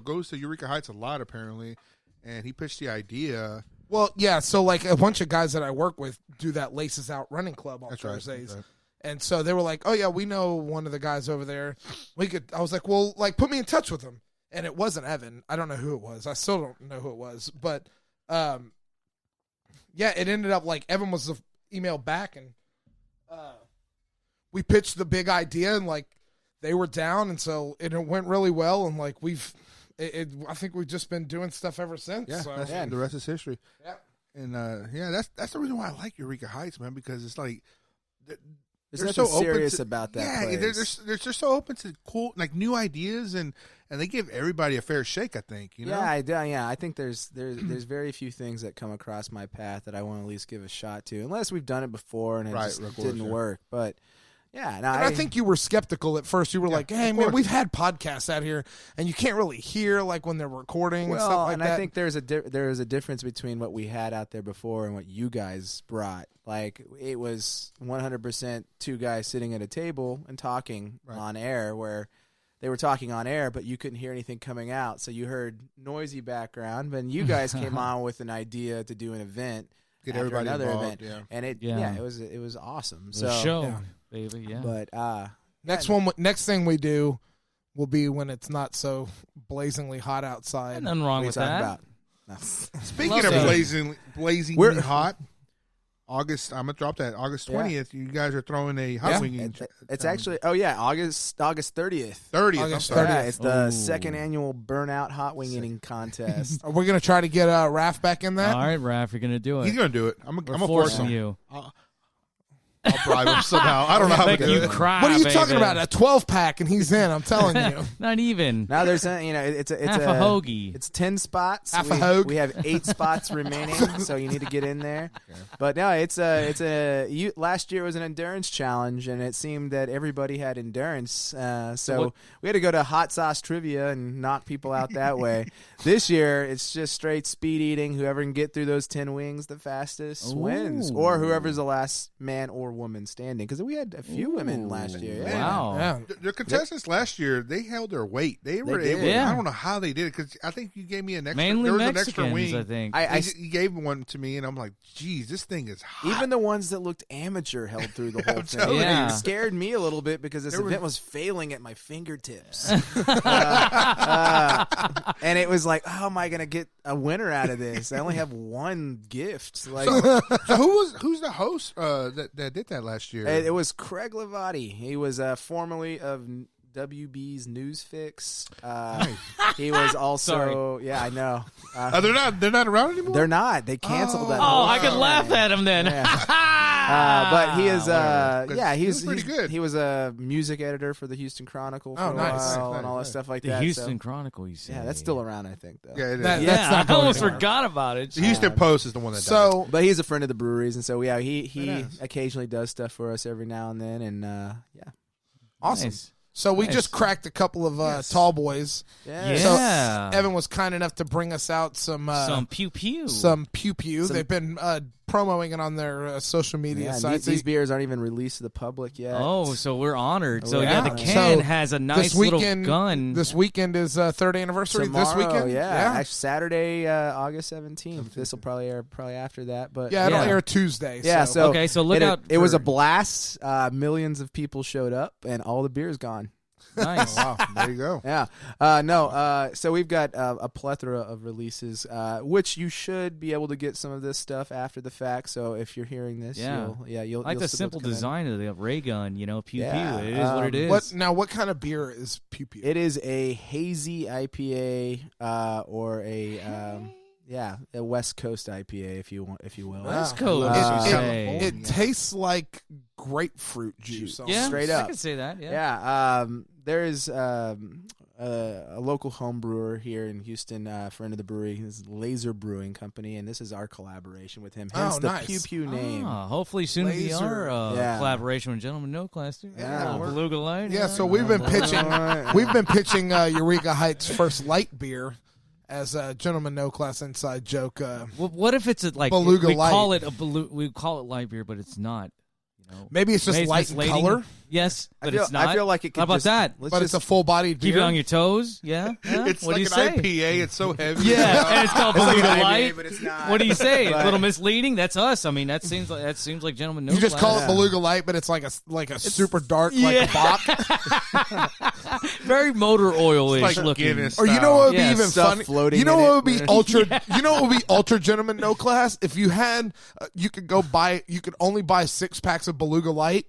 goes to Eureka Heights a lot apparently, and he pitched the idea. Well, yeah, so like a bunch of guys that I work with do that Laces Out running club on Thursdays. Right. And so they were like, oh, yeah, we know one of the guys over there. I was like, well, like, put me in touch with him. And it wasn't Evan. I don't know who it was. I still don't know who it was. But, yeah, it ended up like Evan was the email back, and we pitched the big idea, and, like, they were down. And so it went really well, and, like, I think we've just been doing stuff ever since. Yeah, so. The rest is history. Yeah. And that's the reason why I like Eureka Heights, man, because it's like There's nothing serious about that place. They're just so open to cool, like new ideas, and they give everybody a fair shake. I think. I think there's very few things that come across my path that I want to at least give a shot to, unless we've done it before and it just didn't work. But yeah, no, I think you were skeptical at first. You were like, "Hey, man, we've had podcasts out here, and you can't really hear like when they're recording and stuff like that." I think there is a difference between what we had out there before and what you guys brought. Like it was 100% 2 guys sitting at a table and talking on air, where they were talking on air, but you couldn't hear anything coming out, so you heard noisy background. But you guys came on with an idea to do an event, get everybody another involved, event, and it was awesome. The show. Baby, yeah. But next thing we do will be when it's not so blazingly hot outside. Nothing wrong with that. About? No. Speaking of blazingly hot, August. I'm gonna drop that. August 20th. You guys are throwing a hot winging. It's actually August 30th. 30th. August I'm sorry. 30th. Yeah, it's the second annual Burnout Hot Wing Eating Contest. Are we gonna try to get Raph back in that? All right, Raph, you're gonna do it. He's gonna do it. I'm We're gonna force forcing him. you. I'll bribe him somehow. I don't know how to Make do you it. cry. What are you baby. talking about? A 12-pack and he's in. I'm telling you. Not even. Now there's it's Half a hoagie. It's 10 spots. Half a hoagie. We have 8 spots remaining, so you need to get in there. Okay. But no, last year was an endurance challenge, and it seemed that everybody had endurance. So we had to go to hot sauce trivia and knock people out that way. This year it's just straight speed eating. Whoever can get through those 10 wings the fastest wins, or whoever's the last man or woman standing because we had a few women last year. Yeah. Wow. Yeah. The contestants last year, they held their weight. They were able. Yeah. I don't know how they did it because I think you gave me an extra. Mainly there was Mexicans, an extra wing. I think. You gave one to me, and I'm like, geez, this thing is hot. Even the ones that looked amateur held through the whole thing. Yeah. It scared me a little bit because this event was failing at my fingertips. And it was like, how am I going to get a winner out of this? I only have one gift. Like, so who's the host that did that last year? it was Craig Levati. He was formerly of WB's Newsfix. He was also, yeah, I know. They're not around anymore. They're not. They canceled that. Oh, I could laugh at him then. Yeah. But he is, He was pretty good. He was a music editor for the Houston Chronicle for a while and all that stuff like The that. Houston Chronicle, you say? Yeah, that's still around, I think, though. Yeah, it is. That's not I almost going anywhere. forgot about it. The Houston Post is the one that died. So But he's a friend of the breweries, and so yeah, he Badass. occasionally does stuff for us every now and then, and yeah. awesome. Nice. So we Nice. just cracked a couple of tall boys. Yeah. So Evan was kind enough to bring us out some pew pew. some pew pew. They've been promoting it on their social media Yeah, sites. these beers aren't even released to the public yet. Oh, so we're honored. So Yeah. yeah, the can So has a nice this weekend, little gun. This weekend is third anniversary. Tomorrow, This weekend, yeah. Actually, Saturday, August 17th. This will probably air after that, but yeah, it'll Yeah. air Tuesday. yeah. So Okay, so look out It was for- a blast. Millions of people showed up, and all the beer's gone. Nice. Wow, there you go. Yeah. So we've got a plethora of releases, which you should be able to get some of this stuff after the fact. So if you're hearing this, Yeah. you'll I like you'll the still be able simple to come in. design of the ray gun, pew Yeah, pew. It is what it is. What kind of beer is pew pew? It is a hazy IPA or a West Coast IPA, if you will. West Wow. Coast, It- you it- say. It tastes like grapefruit juice. yeah, straight I up. could say that. Yeah. Yeah. There is a local home brewer here in Houston, friend of the brewery, his Laser Brewing Company, and this is our collaboration with him. Hence the nice. Pew Pew name. Hopefully soon to be Laser. our Yeah. collaboration with Gentleman No Class too. Yeah. Beluga Light. Yeah, so we've been pitching Eureka Heights First Light beer as a Gentleman No Class inside joke. What if it's like Beluga we Light. call it we call it light beer, but it's not. Maybe it's just Maybe it's light in misleading. color, Yes, but I it's not. feel like it could How about just, that? let's but just, it's a full-bodied beer. Keep it on your toes. Yeah. It's what like do you an say? IPA. It's so heavy. Yeah, and it's called Beluga like an IPA, Light. but it's not. What do you say? But- A little misleading. That's us. I mean, that seems like Gentleman No You just Class. call it Beluga Light, but it's like a super dark, like Yeah. a Bach. Very motor oil-ish It's like looking. Guinness. Or you know what would Yeah, be even stuff funny? floating You know in what it. would be ultra? You know what would be ultra Gentleman No Class? If you had, you could go buy. You could only buy 6 packs of Beluga Light,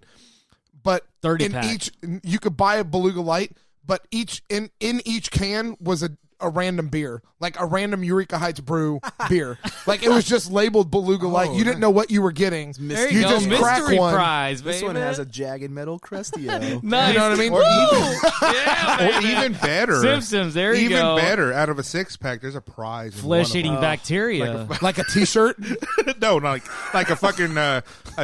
but 30 in pack. each you could buy a Beluga Light, but in each can was a random beer, like a random Eureka Heights brew beer. Like it was just labeled Beluga Light. You didn't know what you were getting. There you, go. just crack Mystery one. prize, baby. This one has a jagged metal crustio. Nice. You know what I mean? Or Yeah, Or baby. even better. Simpsons. There you even go. better. Out of a 6-pack, there's a prize. in one of Flesh-eating them. bacteria. Like a T-shirt. No, not like a fucking a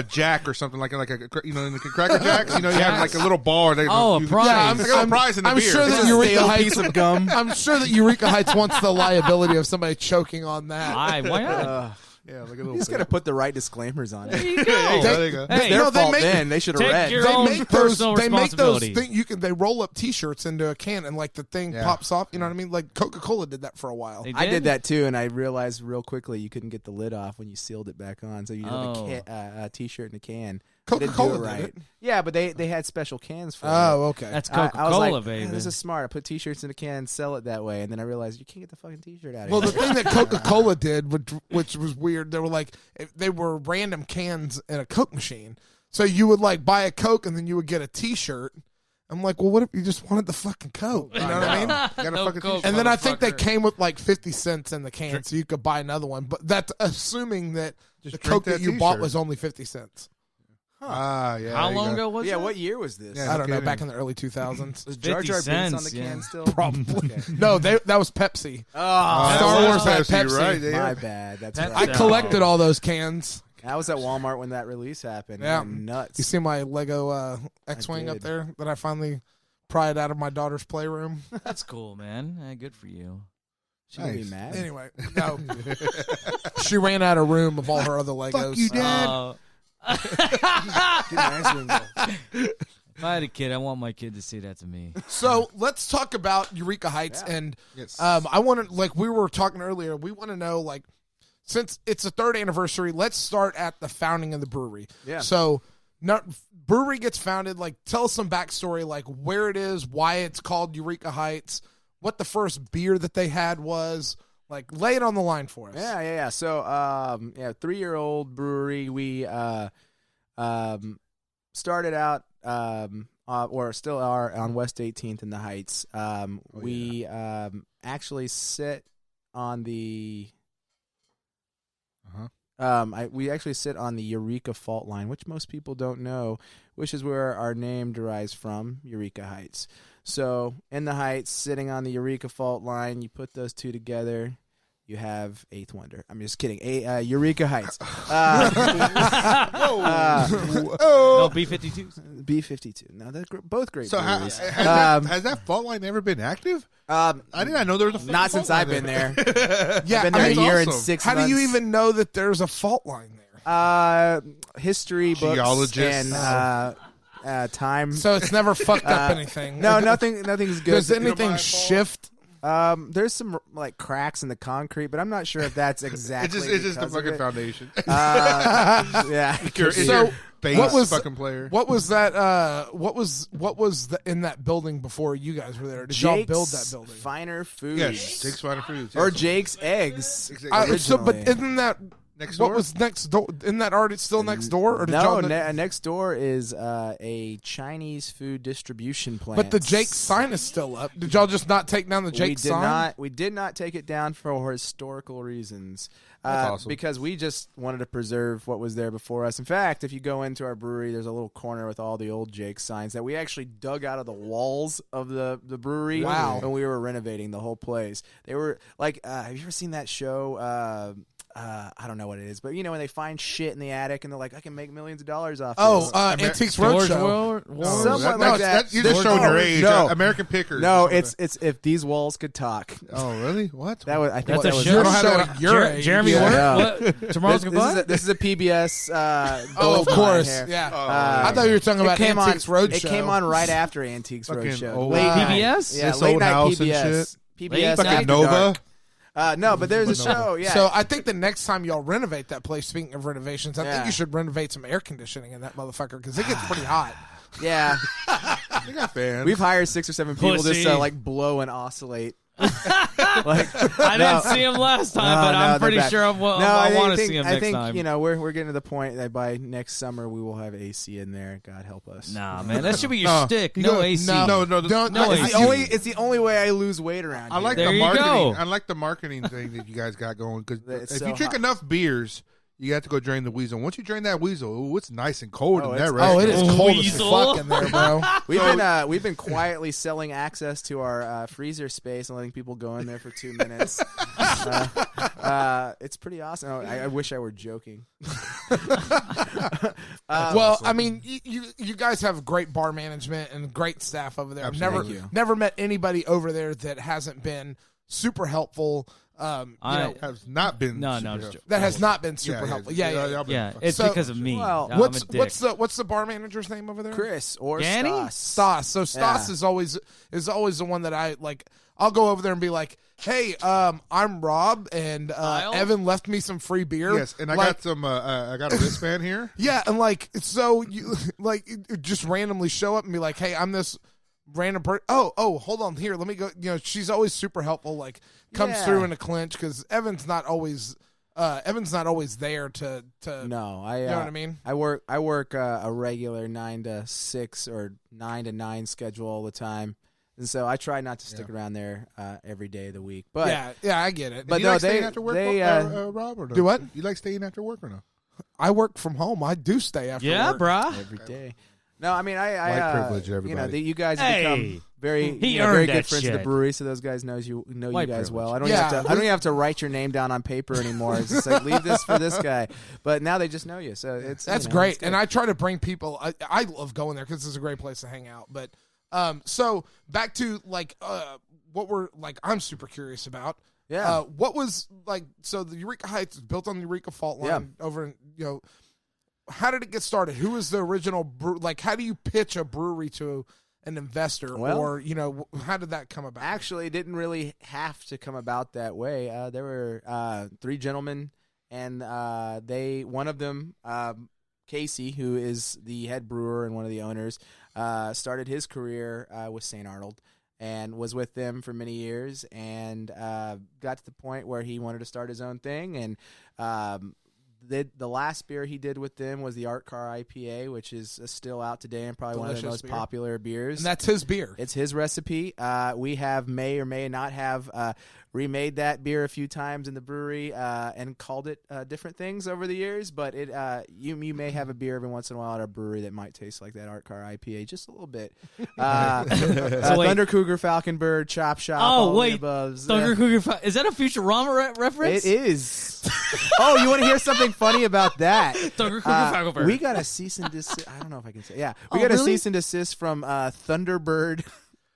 Jack or something like a like a Cracker Jacks. You have like a little bar. They, Oh, a prize. Yeah, I got a prize in the I'm beer. sure It's that just- Eureka stale Heights piece of gum. I'm sure that Eureka Heights wants the liability of somebody choking on that. Why not? yeah, like a You little. just got to put the right disclaimers on There it. you go. There you go. Hey, Their No, they fault make- then. They should have take read. your They own make those. personal They make those. responsibility. They roll up T-shirts into a can and like the thing Yeah. pops off. You know what I mean? Like Coca-Cola did that for a while. They I did that too, and I realized real quickly you couldn't get the lid off when you sealed it back on. So you have a T-shirt in a can. They didn't do Coca-Cola it did right. it. Yeah, but they had special cans for it. Oh, okay. That's I was Coca-Cola, like, baby. This is smart. I put T-shirts in a can and sell it that way, and then I realized you can't get the fucking T-shirt out of Well, here. the thing that Coca-Cola did, which was weird, they were like they were random cans in a Coke machine. So you would like buy a Coke and then you would get a T-shirt. I'm like, well, what if you just wanted the fucking Coke? You know what I mean? Got a No fucking Coke. T-shirt. And then I think they Motherfucker. came with like 50 cents in the can, so you could buy another one. But that's assuming that the drink Coke that that you bought T-shirt. was only 50 cents. Ah, yeah. How there you long go. ago was yeah, that? what year was this? Yeah. I don't know, kidding. back in the early 2000s. Was Jar 50 Jar Binks on cents, the yeah. can still? Probably. Okay. No, that was Pepsi. Oh, Star that Wars was had Pepsi, Pepsi. right? Yeah. my bad. That's That- I right. collected all those cans. I was at Walmart when that release happened. Yeah. I'm nuts. You see my Lego X-Wing up did. there that I finally pried out of my daughter's playroom? That's cool, man. Good for you. She gonna be Nice. mad. Anyway, no. She ran out of room of all her other Legos. Fuck you, Dad. If I had a kid, I want my kid to say that to me. So let's talk about Eureka Heights, and I want to, like we were talking earlier, we want to know, like, since it's the 3rd anniversary, let's start at the founding of the brewery. Yeah. So, brewery gets founded. Like, tell us some backstory, like where it is, why it's called Eureka Heights, what the first beer that they had was. Like, lay it on the line for us. Yeah. So, 3-year-old brewery. We started out, or still are, on West 18th in the Heights. We actually sit on the. We actually sit on the Eureka fault line, which most people don't know, which is where our name derives from, Eureka Heights. So in the Heights, sitting on the Eureka fault line, you put those two together, you have Eighth Wonder. I'm just kidding. Eureka Heights. No, B-52s? B-52. No, they're both great So breweries. has that fault line ever been active? I did not know there was a Not since I've been there. Yeah, I've been there a year and awesome. 6 how months. do you even know that there's a fault line there? History books Geologists. and time. So it's never fucked up anything. No, nothing's good. Does anything shift? There's some like cracks in the concrete, but I'm not sure if that's exactly. It's just the because of fucking it. foundation. Yeah. So, Base what was fucking player? What was that? What was in that building before you guys were there? Did y'all build that building? Finer Foods. Yes, Jake's Finer Foods. Or yes. Jake's Eggs. Exactly. But originally. isn't that Next what door? was next door? Isn't that already still next door? Or did No, y'all next door is a Chinese food distribution plant. But the Jake sign is still up. Did y'all just not take down the Jake sign? We did not take it down for historical reasons. That's awesome. Because we just wanted to preserve what was there before us. In fact, if you go into our brewery, there's a little corner with all the old Jake signs that we actually dug out of the walls of the brewery. Wow. When we were renovating the whole place. They were like, have you ever seen that show? I don't know what it is, but you know when they find shit in the attic and they're like, I can make millions of dollars off this. Antiques Roadshow. Somewhat like that. You just showing your age. No. American Pickers. No, it's if these walls could talk. Oh, really? What? That was I think That's a that was show. don't have that at your age. Jeremy Yeah. Ward? What? Tomorrow's Goodbye? This is a PBS. Oh, of gold mine course. here. Yeah. Uh, I thought you were talking about Antiques Roadshow. It came on right after Antiques Fucking Roadshow. old- Late night. PBS? Yeah, This late Old night House and PBS. Late PBS night After Nova. Dark. No, but there's a show. Yeah. So I think the next time y'all renovate that place, speaking of renovations, I think Yeah. you should renovate some air conditioning in that motherfucker because it gets pretty hot. yeah. They got fans. We've hired 6 or 7 people just Pussy. to like blow and oscillate. I didn't see him last time, but I'm pretty sure I want to see him I next think time. you know we're getting to the point that by next summer we will have AC in there. God help us. Nah, man, that should be your stick. No AC. No, Don't. No, It's AC. it's the only way I lose weight around I here. like There the you marketing. go. I like the marketing thing that you guys got going because It's if so you drink hot. enough beers, you have to go drain the weasel. Once you drain that weasel, ooh, it's nice and cold Oh, in that it's- restaurant. Oh, it is cold as Weasel. fuck in there, bro. We've been quietly selling access to our freezer space and letting people go in there for 2 minutes. It's pretty awesome. Oh, I wish I were joking. Well, I mean, you guys have great bar management and great staff over there. I've Absolutely. never met anybody over there that hasn't been super helpful. Has not been. No, super I'm just helpful. joking. That has not been super helpful. Yeah. y'all been Yeah, fucking- it's So- because of me. Well, I'm a dick. What's the bar manager's name over there? Chris or Danny? Stas. So Stas is always the one that I like. I'll go over there and be like, "Hey, I'm Rob, and Evan left me some free beer." Yes, and I Like, got some. I got a wristband here. yeah, and like so you like just randomly show up and be like, "Hey, I'm this random person." Oh, hold on here. Let me go. You know, she's always super helpful. Like comes Yeah. through in a clinch because Evan's not always there to. No, You know what I mean? I work a regular 9 to 6 or 9 to 9 schedule all the time, and so I try not to stick around there every day of the week. But Yeah, I get it. But you no, like staying they- after work, they, Rob, or no? Do what? You like staying after work or no? I work from home. I do stay after yeah, work. brah. every day. No, I mean I White privilege, you know, everybody. you guys have Hey. become very He very earned good that friends of the shit. brewery, so those guys know you White guys well. I privilege. don't Yeah. I don't even have to write your name down on paper anymore. It's just like leave this for this guy. But now they just know you, so it's That's you know, great, it's good. and I try to bring people. I love going there because it's a great place to hang out. But so back to like what we're like, I'm super curious about. What was like? So the Eureka Heights is built on the Eureka Fault line over in how did it get started? Who was the original like? How do you pitch a brewery to an investor, or how did that come about? Actually, it didn't really have to come about that way. There were 3 gentlemen, and one of them, Casey, who is the head brewer and one of the owners, started his career with St. Arnold and was with them for many years, and got to the point where he wanted to start his own thing. And the last beer he did with them was the Art Car IPA, which is still out today and probably one of the most popular beers. And that's his beer. It's his recipe. We may or may not have remade that beer a few times in the brewery and called it different things over the years. But you may have a beer every once in a while at a brewery that might taste like that Art Car IPA just a little bit. Thunder Cougar, Falcon Bird, Chop Shop. Oh, all wait. Thunder Cougar. Is that a Futurama reference? It is. Oh, you want to hear something funny about that? Thunder Cougar, Falcon Bird. We got a cease and desist. I don't know if I can say. Yeah, we got a cease and desist from Thunderbird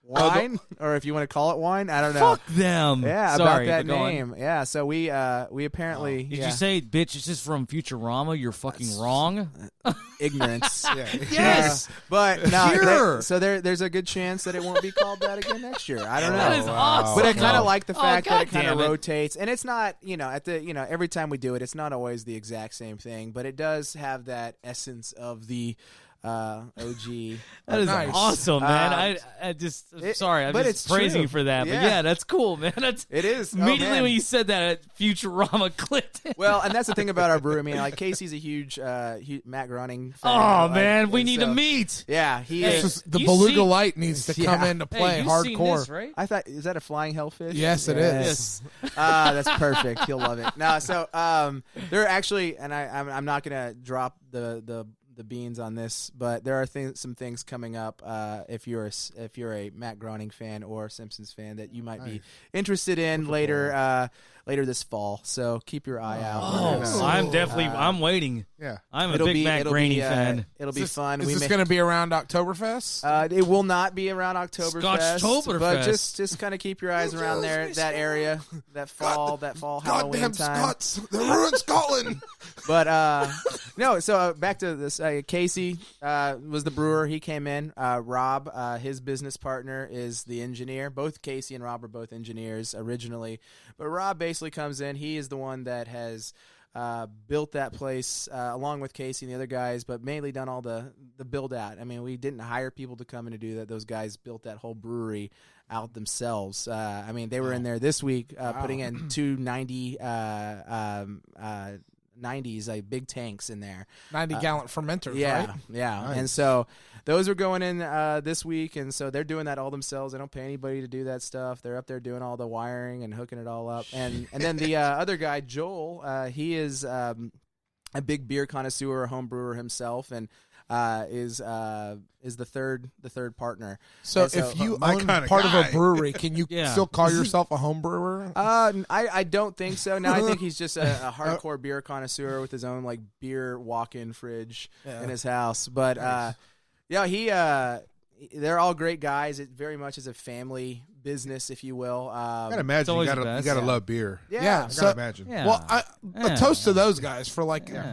wine, or if you want to call it wine, I don't know. Fuck them. Yeah, Sorry, about that name. Yeah, so we apparently. Did you say, bitch, this is from Futurama? You're fucking wrong. Ignorance. Yes. But no, Sure. so there's a good chance that it won't be called that again next year. I don't know. That is awesome. But I kind of like the fact that it kind of goddamn it. rotates, and it's not, every time we do it, it's not always the exact same thing, but it does have that essence of the OG. That is Nice. awesome, man. I'm just praising true. you for that. But Yeah. yeah, that's cool, man. It is. Immediately man. when you said that, Futurama clicked. Well, and that's the thing about our brewery. I mean, like Casey's a huge Matt Groening fan. Oh, man, we need to meet. Yeah, he Hey, is. The You Beluga see- Light needs to come into play Hey, you've seen hardcore. this, right? I thought, is that a flying hellfish? Yes, it is. That's perfect. He'll love it. No, so there are actually, and I'm not gonna drop the beans on this, but there are some things coming up if you're a Matt Groening fan or Simpsons fan that you might be interested in later this fall. So keep your eye out. Oh, I'm waiting. Yeah. I'm a big Matt Groening fan. It'll be fun. Is this going to be around Oktoberfest? It will not be around Oktoberfest, Scotchtoberfest. but just kind of keep your eyes around there, that area, that fall Halloween Goddamn time. Scots! They ruined Scotland. But no, so back to this. Casey was the brewer. He came in. Rob, his business partner, is the engineer. Both Casey and Rob are both engineers originally, but Rob basically comes in. He is the one that has built that place along with Casey and the other guys, but mainly done all the build out. I mean, we didn't hire people to come in to do that. Those guys built that whole brewery out themselves. I mean, they were in there this week putting in 90s, like big tanks in there. 90-gallon fermenters, Yeah, right? yeah. Nice. And so those are going in this week, and so they're doing that all themselves. They don't pay anybody to do that stuff. They're up there doing all the wiring and hooking it all up. And then the other guy, Joel, he is a big beer connoisseur, a home brewer himself, and is the third partner. So, And if you my own kinda part of guy. a brewery, can you Yeah. still call yourself a home brewer? I don't think so. No, I think he's just a hardcore beer connoisseur with his own like beer walk-in fridge in his house. But yeah, they're all great guys. It very much is a family business, if you will. I gotta imagine you always the gotta best. love beer. Yeah. I so- gotta imagine. Yeah. Well, a toast to those guys for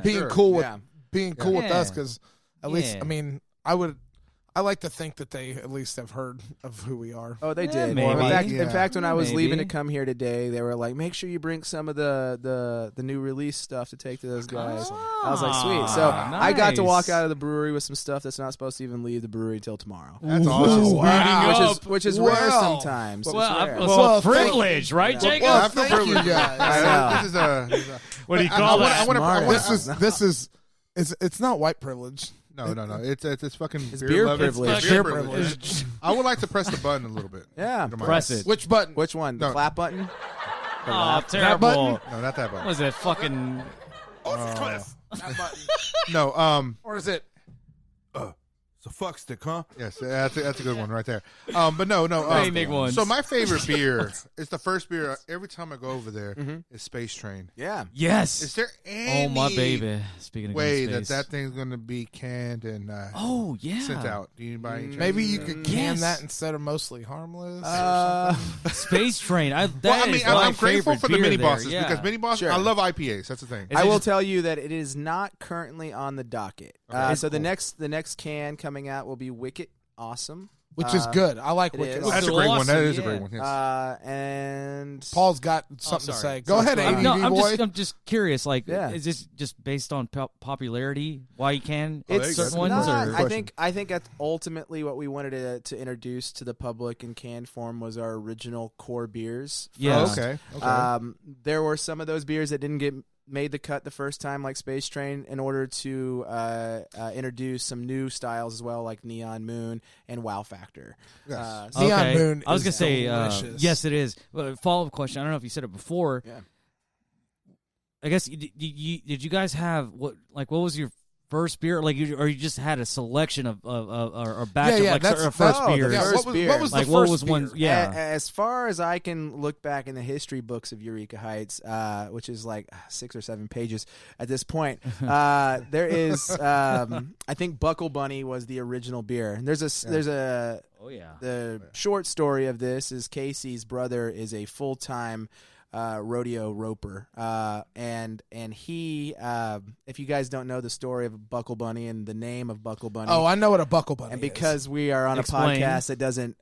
being sure. cool with Yeah. with us, Yeah. because at least Yeah. I mean I like to think that they at least have heard of who we are. Oh, they Yeah, did. maybe. In fact, when I was Maybe. leaving to come here today, they were like, "Make sure you bring some of the new release stuff to take to those guys." I was like, "Sweet." So I got to walk out of the brewery with some stuff that's not supposed to even leave the brewery till tomorrow. That's awesome. Wow. Which is rare Well. sometimes. Well, It's rare. Well, privilege, right, Jacob? Well, I feel thank you, privileged. guys. This is a What do you call that? I wanna- Smart. This is it's not white privilege. no. It's fucking It's beer loving. privilege. It's beer privilege. I would like to press the button a little bit. Yeah. If you don't mind. Press it. Which button? Which one? The No. clap button? Oh, terrible. No, not that What button. was it? Fucking. That button. No. Or is it? It's a fuck stick, huh? Yes, that's a good one right there. But no. big ones. So my favorite beer is the first beer. Every time I go over there, is Space Train. Yeah. Yes. Is there any my baby. Speaking of way good space. that thing's going to be canned and sent out? Do you buy any chance? Maybe you could can Yes. that instead of Mostly Harmless. Or something. Space Train. I'm grateful for the mini bosses because mini bosses. Sure. I love IPAs. That's the thing. Is I it will just- tell you that it is not currently on the docket. Okay. So the next can coming out will be Wicked Awesome. Which is good. I like it Wicked. is. That's a so great one. awesome, That is a yeah. great one. Yes. And Paul's got something to sorry. say. Go ahead, Sorry. ADD No, boy. I'm just curious. Like, Yeah. is this just based on popularity? Why you can it's certain good. ones? not, Or I think that's ultimately what we wanted to introduce to the public in canned form was our original core beers. Yeah. Oh, okay. There were some of those beers that didn't get made the cut the first time, like Space Train, in order to introduce some new styles as well, like Neon Moon and Wow Factor. Yes. So- Neon Okay. Moon I was is gonna say delicious. yes, it is. Follow up question. I don't know if you said it before. Yeah. I guess did you guys have what was your first beer? Like, or you just had a selection of or batch Yeah, of like that's- sort of first oh, the beers? Yeah, first what beer. was Like the what first was one? beer? Yeah. As far as I can look back in the history books of Eureka Heights, which is like 6 or 7 pages at this point, there is I think Buckle Bunny was the original beer. And there's a Oh yeah. the short story of this is Casey's brother is a full-time rodeo roper, and he, if you guys don't know the story of Buckle Bunny and the name of Buckle Bunny, Oh, I know what a Buckle Bunny and is. because we are on Explain. a podcast that doesn't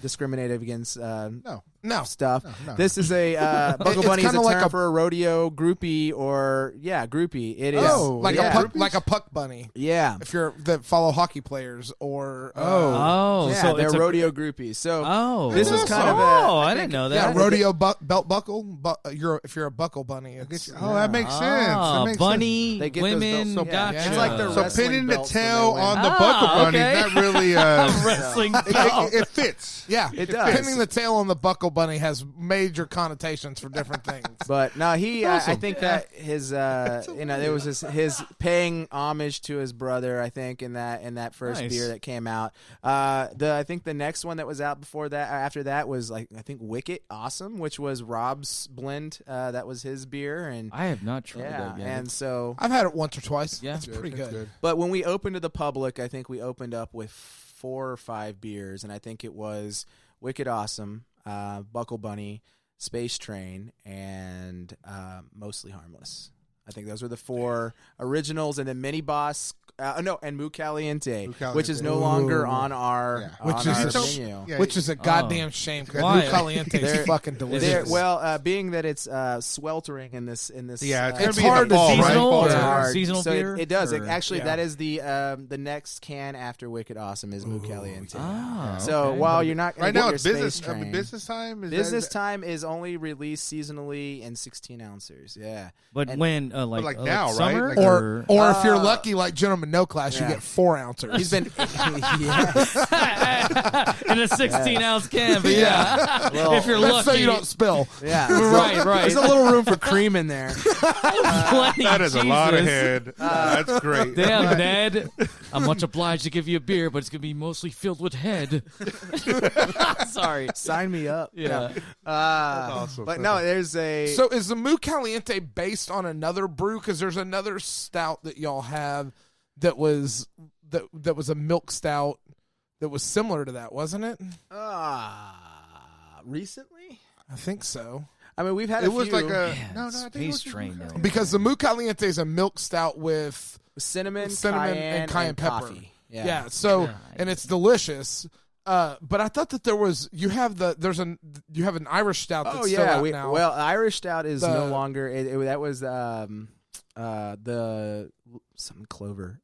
discriminate against No. stuff. No. This is a Buckle It's Bunny is a kinda like term a- for a rodeo groupie or groupie. It is like yeah. a puck bunny. Yeah. If you're that follow hockey players or Oh, Yeah, so they're it's rodeo groupies. So Oh, this is kind of a- Oh, I I didn't think- know yeah, that. rodeo belt buckle. If you're a buckle bunny, it's, Oh, that makes sense. That makes bunny, They get those women, belts. gotcha. Yeah. It's like the sense. So wrestling pinning the belts when tail they win. on the Buckle Bunny okay. is not really. wrestling it, belt. it fits. yeah, It does. Pinning the tail on the buckle bunny has major connotations for different things. But no, he. I Awesome. think that his, there was his paying homage to his brother. I think in that first Nice. beer that came out. I think the next one that was out before that, after that was I think Wicked Awesome, which was Rob's blend. That was his beer, and I have not tried yeah, that yet. and so. I've had it once or twice. Yeah. it's pretty It's good. But when we opened to the public, I think we opened up with 4 or 5 beers, and I think it was Wicked Awesome, Buckle Bunny, Space Train, and Mostly Harmless. I think those were the 4 originals, and then Mini Boss, and Mu Caliente, which is no longer on our, Yeah. Which on is our a- menu. Yeah, Which is a goddamn shame because Why? Blue Caliente is They're- fucking delicious. Being that it's sweltering in this, Yeah, it's It's gonna be in hard the to fall, right? seasonal Fall or- it's time. hard. seasonal so beer, it does. or- Actually, Yeah. that is the next can after Wicked Awesome is Mu Caliente. Ah, So okay. while you're not gonna Right get now your it's business. Space Train, Business time. business time is only released seasonally in 16 ounces. Yeah. But and- when like, like now, right? summer Like- or if you're lucky, like Gentleman No Class, you yeah. get 4 ounces. He's been yes. in a 16-ounce can, but yeah, Well, if you're That's lucky, so you don't spill. Yeah. Right, right. There's a little room for cream in there. Plenty, That is a lot of Jesus. head. That's great. Damn, Ned. I'm much obliged to give you a beer, but it's gonna be mostly filled with head. Sorry. Sign me up. Yeah. awesome. But no, there's a So is the Mu Caliente based on another brew? Because there's another stout that y'all have that was a milk stout that was similar to that, wasn't it? recently. I think so. I mean, we've had It a was few. like a Man, I think it was Space Train, though. Because the Mu Caliente is a milk stout with cinnamon, cinnamon cayenne, and cayenne pepper. coffee. yeah. So and it's delicious. But I thought that you have an Irish stout that's Oh still yeah, out now. well, Irish Stout is no The- longer. That was the something Clover.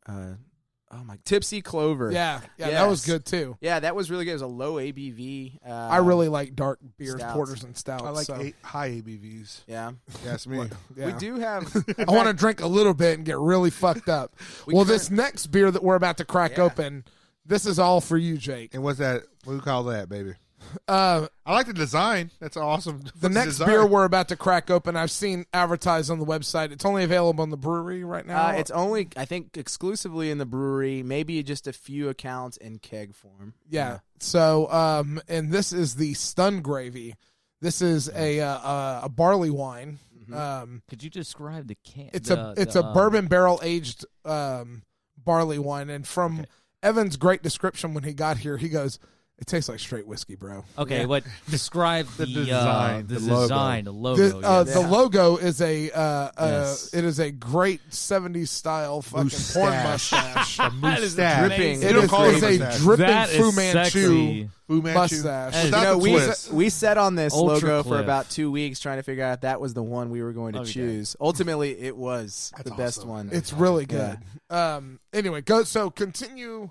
Oh my, Tipsy Clover. yeah, that was Yes. good too. Yeah, that was really good. It was a low ABV. I really like dark beers, stouts. porters, and stouts. I like so. high ABVs. Yeah, That's me. Yeah. we do have. I want to drink a little bit and get really fucked up. Well, this next beer that we're about to crack Yeah. open, this is all for you, Jake. And what's that? What do you call that, baby? I like the design. That's awesome. The next beer we're about to crack open, I've seen advertised on the website. It's only available in the brewery right now. It's only, I think, exclusively in the brewery. Maybe just a few accounts in keg form. Yeah. So, and this is the Stun Gravy. This is a barley wine. Could you describe the can? It's a bourbon barrel aged barley wine, and from Evan's great description when he got here, he goes, "It tastes like straight whiskey, bro." Okay, but describe the design, the logo. The logo is it is a great 70s style fucking porn mustache. A mustache. Dripping. It is a dripping Fu Manchu Fu Manchu mustache. We sat on this logo for Cliff. about 2 weeks trying to figure out if that was the one we were going to choose. Ultimately, it was the best one. It's really good. Anyway, continue.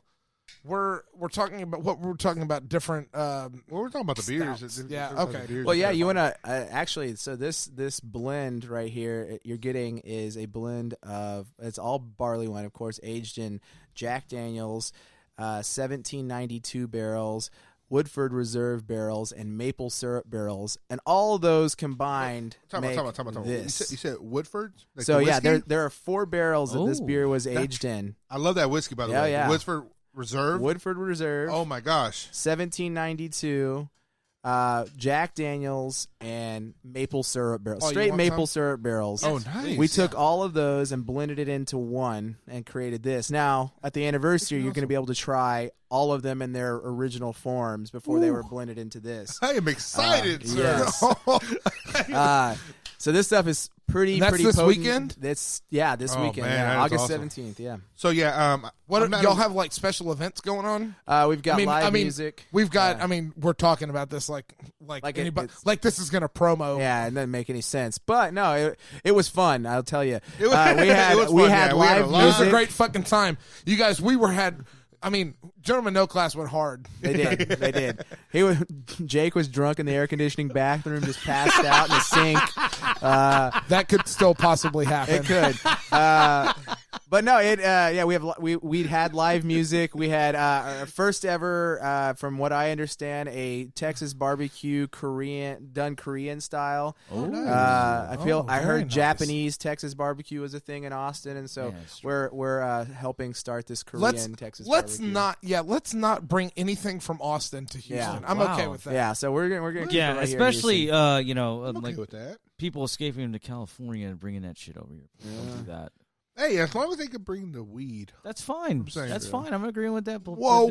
We're talking about different. we're talking about the beers. Yeah. Okay. Beers. Well, yeah, you want to actually. So this blend right here you're getting is a blend of, it's all barley wine, of course, aged in Jack Daniel's 1792 barrels, Woodford Reserve barrels, and maple syrup barrels, and all those combined make this. You said Woodford? Like So the yeah, whiskey? there are 4 barrels that this beer was aged in. I love that whiskey, by the way. Yeah. Woodford Reserve. Woodford Reserve. Oh my gosh. 1792, Jack Daniels, and maple syrup barrels. Oh, Straight maple syrup barrels. Oh, nice. We took all of those and blended it into one and created this. Now, at the anniversary, you're going to be able to try all of them in their original forms before they were blended into this. I am excited, sir. Yes. So this stuff is pretty That's pretty this potent. weekend? This Oh, weekend. man, Yeah, that is August awesome. 17th, yeah. So yeah, Y'all have like special events going on? We've got live music. We've got. I mean, we're talking about this like anybody, like this is gonna promo. Yeah, it doesn't make any sense. But no, it was fun. I'll tell you. It was, we fun, had yeah. We had live a lot. It was music. a great fucking time. You guys, I mean, Gentlemen No Class went hard. They did. Jake was drunk in the air conditioning bathroom, just passed out in the sink. That could still possibly happen. It could. But no, we had live music. We had our first ever, from what I understand, a Texas barbecue Korean style. Oh, I very heard nice. Japanese Texas barbecue is a thing in Austin, and so we're helping start this Korean Texas barbecue. Let's not bring anything from Austin to Houston. Yeah. I'm Wow. okay with that. Yeah, so we're gonna keep it right especially here in Houston. I'm okay like with that. people escaping to California and bringing that shit over here. Don't do that. Hey, as long as they can bring the weed. That's fine. saying, That's bro. fine. I'm agreeing with that. Whoa,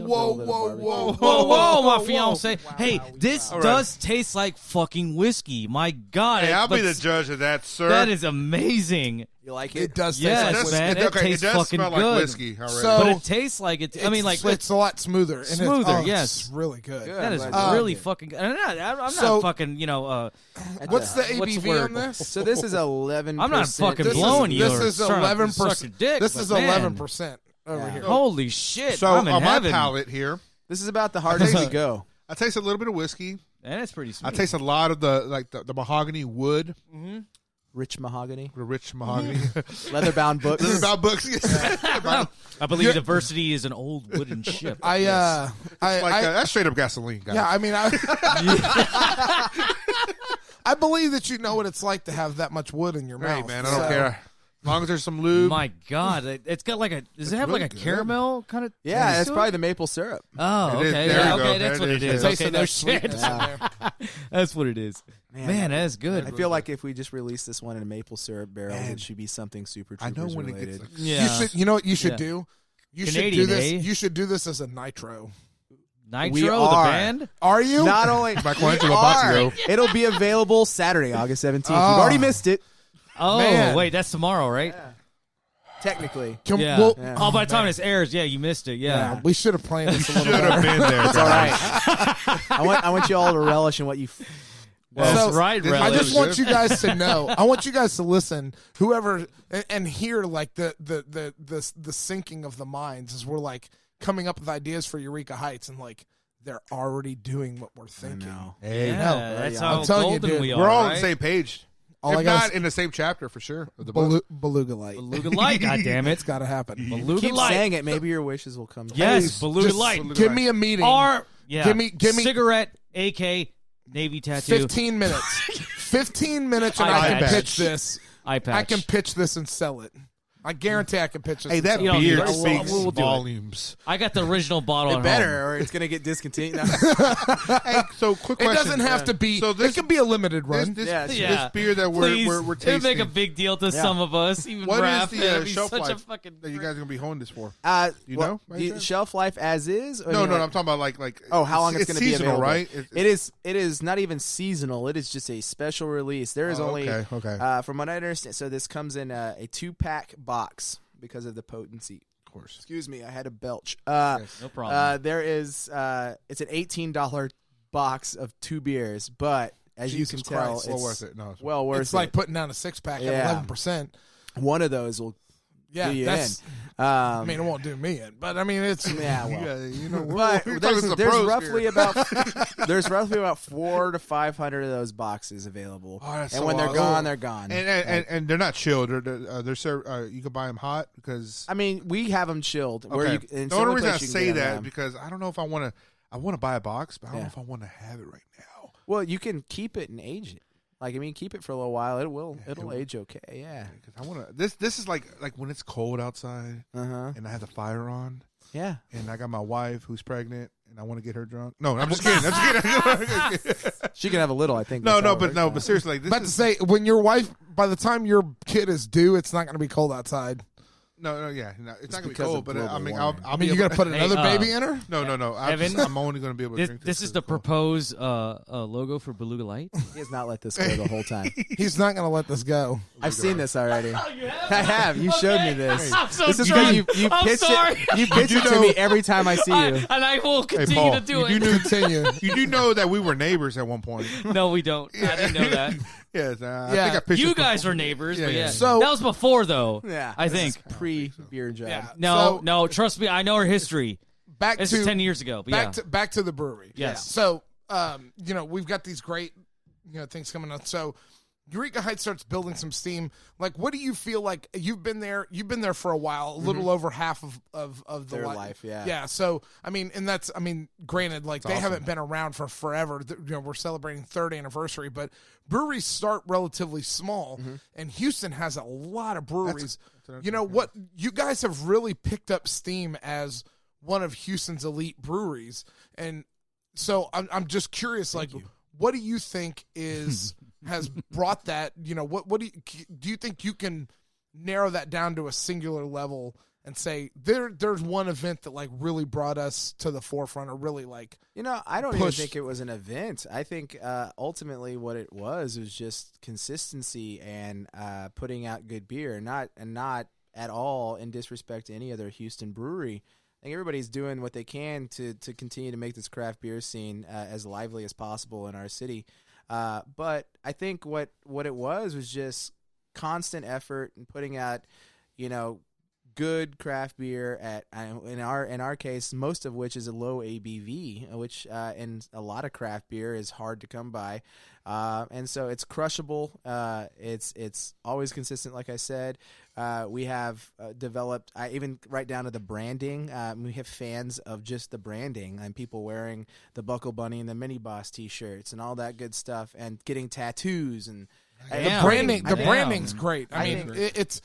My fiance. Hey, this does taste like fucking whiskey. My God. Hey, I'll be the Let's- judge of that, sir. That is amazing. You like It it? does taste Yes, like whiskey. man. It tastes does fucking smell good. like whiskey already. So- But it tastes like it. I mean, like it's a lot smoother. And Smoother, it's yes. really good. Good. that is I'm glad you really like it. fucking good. I'm not So- fucking, What's the What's the ABV word? on this? So this is 11%. I'm not fucking This blowing is, you. This or is trying to 11%. suck your dick, This but is man, 11% over here. Holy shit. So I'm in on my heaven. palate here, This is about the hardest we go. I taste a little bit of whiskey. And it's pretty I smooth. taste a lot of the mahogany wood, Rich mahogany, the rich mahogany. leather-bound books. This is about books. I believe diversity is an old wooden ship. That's straight up gasoline, guys. Yeah, I mean, I believe that you know what it's like to have that much wood in your Hey, mouth. man, I don't care. As long as there's some lube. My God, it's got like a. Does it have really like a good. caramel kind of? Yeah, taste that's to probably it? the maple syrup. Oh, It is. okay, There yeah, you go. okay, that's There what it it is. is. Taste Okay, of no that shit. sweetness in there. That's what it is. Man, that's good. I feel like if we just release this one in a maple syrup barrel, it should be something super I know troopers when related. it gets. Yeah, You know what you should Yeah. do? You Canadian, should do this. eh? You should do this as a nitro. Nitro, We the are. band. Are you? Not only Michelangelo we are. Baccio. It'll be available Saturday, August 17th. Oh. You've already missed it, Oh, Man. wait, that's tomorrow, right? technically. Yeah. Well, Oh, by the time this airs, yeah, you missed it. Yeah. we should have planned this a little Should have better. been there. It's all right. I want you all to relish in what you. That's So, right, I I Relish. just want you guys to know. I want you guys to listen. Whoever and hear like the sinking of the minds as we're like coming up with ideas for Eureka Heights, and like they're already doing what we're thinking. Hey, Yeah, that's I'm how telling you, golden dude, we are. we're all on right? the same page. If not in the same chapter, for sure. Of the book. Beluga Light. Beluga Light, goddammit. It's got to happen. Beluga Keep Light. saying it. Maybe your wishes will come true. Yes, Beluga Light. Give me a meeting. Give me cigarette, AK, Navy tattoo. 15 minutes. 15 minutes and I can pitch this. Eye patch. I can pitch this and sell it. I guarantee I can pitch this. Hey, that beard speaks volumes. I got the original bottle. It better, or it's gonna get discontinued. Hey, so quick question. It doesn't have to be. So it can be a limited run. This beer that we're tasting. It'll make a big deal to some of us. Even what Raph, is the shelf life that you guys are gonna be holding this for? You know, the shelf life as is. No, I'm talking about like. Oh, how long it's going to be seasonal, available? Right? It is not even seasonal. It is just a special release. There is only from what I understand. So this comes in a 2-pack box. Because of the potency. Of course. Excuse me, I had a belch. no problem. There is, it's an $18 box of 2 beers, but as you can tell, it's well worth it. No, well worth it. It's like putting down a 6-pack at 11%. One of those will do you in. I mean, it won't do me in, but I mean, it's but there's roughly about there's roughly about 400 to 500 of those boxes available, and when they're gone, they're gone. And they're not chilled. They're served. You can buy them hot because I mean we have them chilled. Okay. The only reason I say that because I don't know if I want to buy a box, but I don't know if I want to have it right now. Well, you can keep it and age it. Like, I mean, keep it for a little while. It'll age okay. Yeah. I want to. This is like when it's cold outside, and I have the fire on. Yeah. And I got my wife who's pregnant, and I want to get her drunk. No, I'm just kidding. She can have a little, I think. But seriously, like, to say when your wife, by the time your kid is due, it's not going to be cold outside. No, it's not gonna be cold. But I mean, you got to put another baby in her. No. I'm only gonna be able to drink this. This is the proposed logo for Beluga Light. He has not let this go the whole time. He's not going to let this go. I've seen this already. I have. You showed me this. I'm so this is drunk. you pitch it. You pitch it to me every time I see you. And I will continue to do it. You do know that we were neighbors at one point. No, we don't. I didn't know that. Yes, I think I pitched you guys were neighbors, but yeah. So that was before, though. Yeah, I think pre-beer job. Yeah. No, trust me, I know her history. This is 10 years ago. But back to the brewery. Yes. So, we've got these great, things coming up. So, Eureka Heights starts building some steam. Like, what do you feel like? You've been there for a while, a little over half of their life. Yeah. Yeah. So, granted, like, they haven't been around for forever. We're celebrating 3rd anniversary, but breweries start relatively small, and Houston has a lot of breweries. What you guys have really picked up steam as one of Houston's elite breweries, and so I'm just curious, what do you think has brought that? What do you think you can narrow that down to a singular level and say there's one event that like really brought us to the forefront, or really like I don't even think it was an event. I think ultimately what it was just consistency and putting out good beer, not at all in disrespect to any other Houston brewery. I think everybody's doing what they can to continue to make this craft beer scene as lively as possible in our city. But I think what it was just constant effort and putting out, good craft beer at in our case, most of which is a low ABV, which in a lot of craft beer is hard to come by, and so it's crushable. It's always consistent, like I said. We have developed, even right down to the branding. We have fans of just the branding and people wearing the Buckle Bunny and the Mini Boss T-shirts and all that good stuff, and getting tattoos and. The branding's great. I mean, it's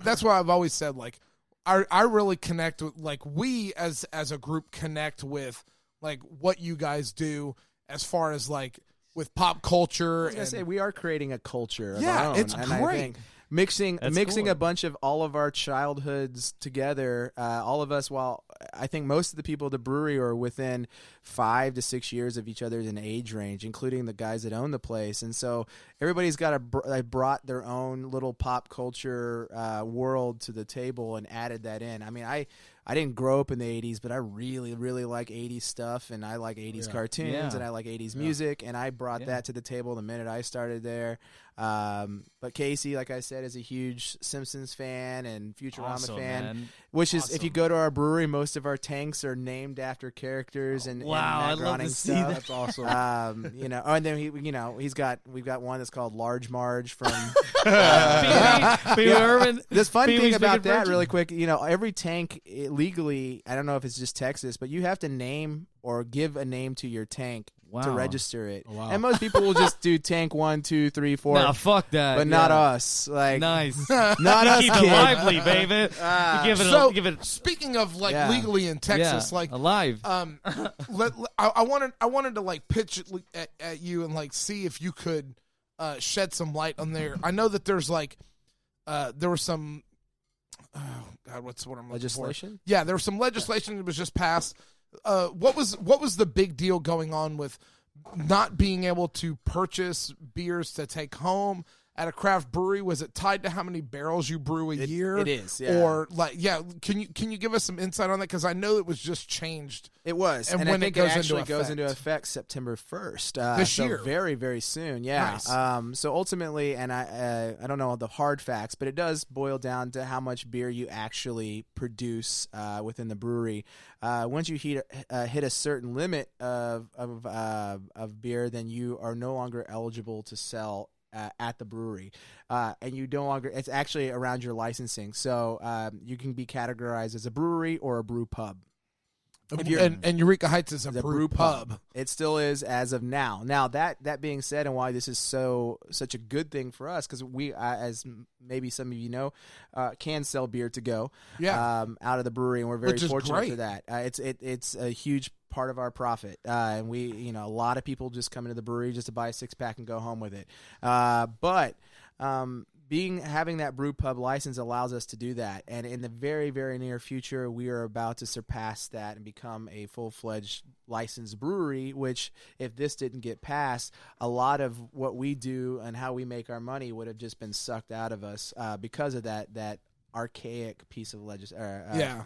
that's why I've always said, like, I really connect with, like, we as a group connect with, like, what you guys do as far as, like, with pop culture. I was gonna say, we are creating a culture of yeah, our own. it's and great. I think mixing cool. a bunch of all of our childhoods together, all of us, while I think most of the people at the brewery are within 5 to 6 years of each other's in age range, including the guys that own the place. And so everybody's brought their own little pop culture world to the table and added that in. I mean, I didn't grow up in the 80s, but I really, really like 80s stuff, and I like 80s cartoons, and I like 80s music, and I brought that to the table the minute I started there. But Casey, like I said, is a huge Simpsons fan and Futurama fan, man. which is, if you go to our brewery, most of our tanks are named after characters and I'd and love to see that. That's awesome. and then we've got one that's called Large Marge from Pee-wee Herman. This fun thing Pee-wee's about Big that, Adventure. really quick, every tank legally, I don't know if it's just Texas, but you have to name or give a name to your tank to register it. Wow. And most people will just do tank 1, 2, 3, 4. Nah, fuck that. But not us. Like, Nice. not us, Keep kid. it lively, baby. Give it. Speaking of legally in Texas, alive. I wanted to like pitch it at you and like see if you could shed some light on there. I know that there's like there was some what's what I'm looking Legislation? for? Yeah, there was some legislation that was just passed. What was the big deal going on with not being able to purchase beers to take home at a craft brewery? Was it tied to how many barrels you brew a year? It is, yeah. Or can you give us some insight on that? Because I know it was just changed. It was, and when I think it goes it actually into goes into effect. effect September 1st This so year. very, very soon. Yeah. Nice. So ultimately, and I don't know the hard facts, but it does boil down to how much beer you actually produce within the brewery. Once you hit a certain limit of beer, then you are no longer eligible to sell at the brewery, and you no longer. It's actually around your licensing, so you can be categorized as a brewery or a brew pub. And Eureka Heights is a brew pub. It still is as of now. Now that being said, and why this is such a good thing for us, because we, as maybe some of you know, can sell beer to go, out of the brewery, and we're very fortunate for that. It's a huge part of our profit, and we, a lot of people just come into the brewery just to buy a 6-pack and go home with it. But having that brew pub license allows us to do that, and in the very, very near future, we are about to surpass that and become a full-fledged licensed brewery. Which, if this didn't get passed, a lot of what we do and how we make our money would have just been sucked out of us because of that archaic piece of legislation.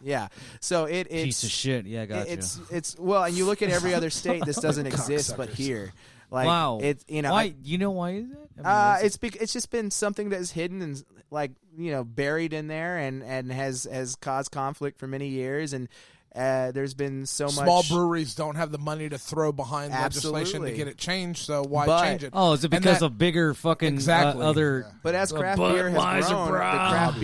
So it's piece of shit. Yeah, gotcha. It's well, and you look at every other state, this doesn't exist, but here. Like, wow. It's why? Why is that? It's just been something that's hidden and buried in there and has caused conflict for many years, and there's been so much. Small breweries don't have the money to throw behind legislation to get it changed, so why change it? Oh, is it because of bigger fucking other? But as craft beer has grown,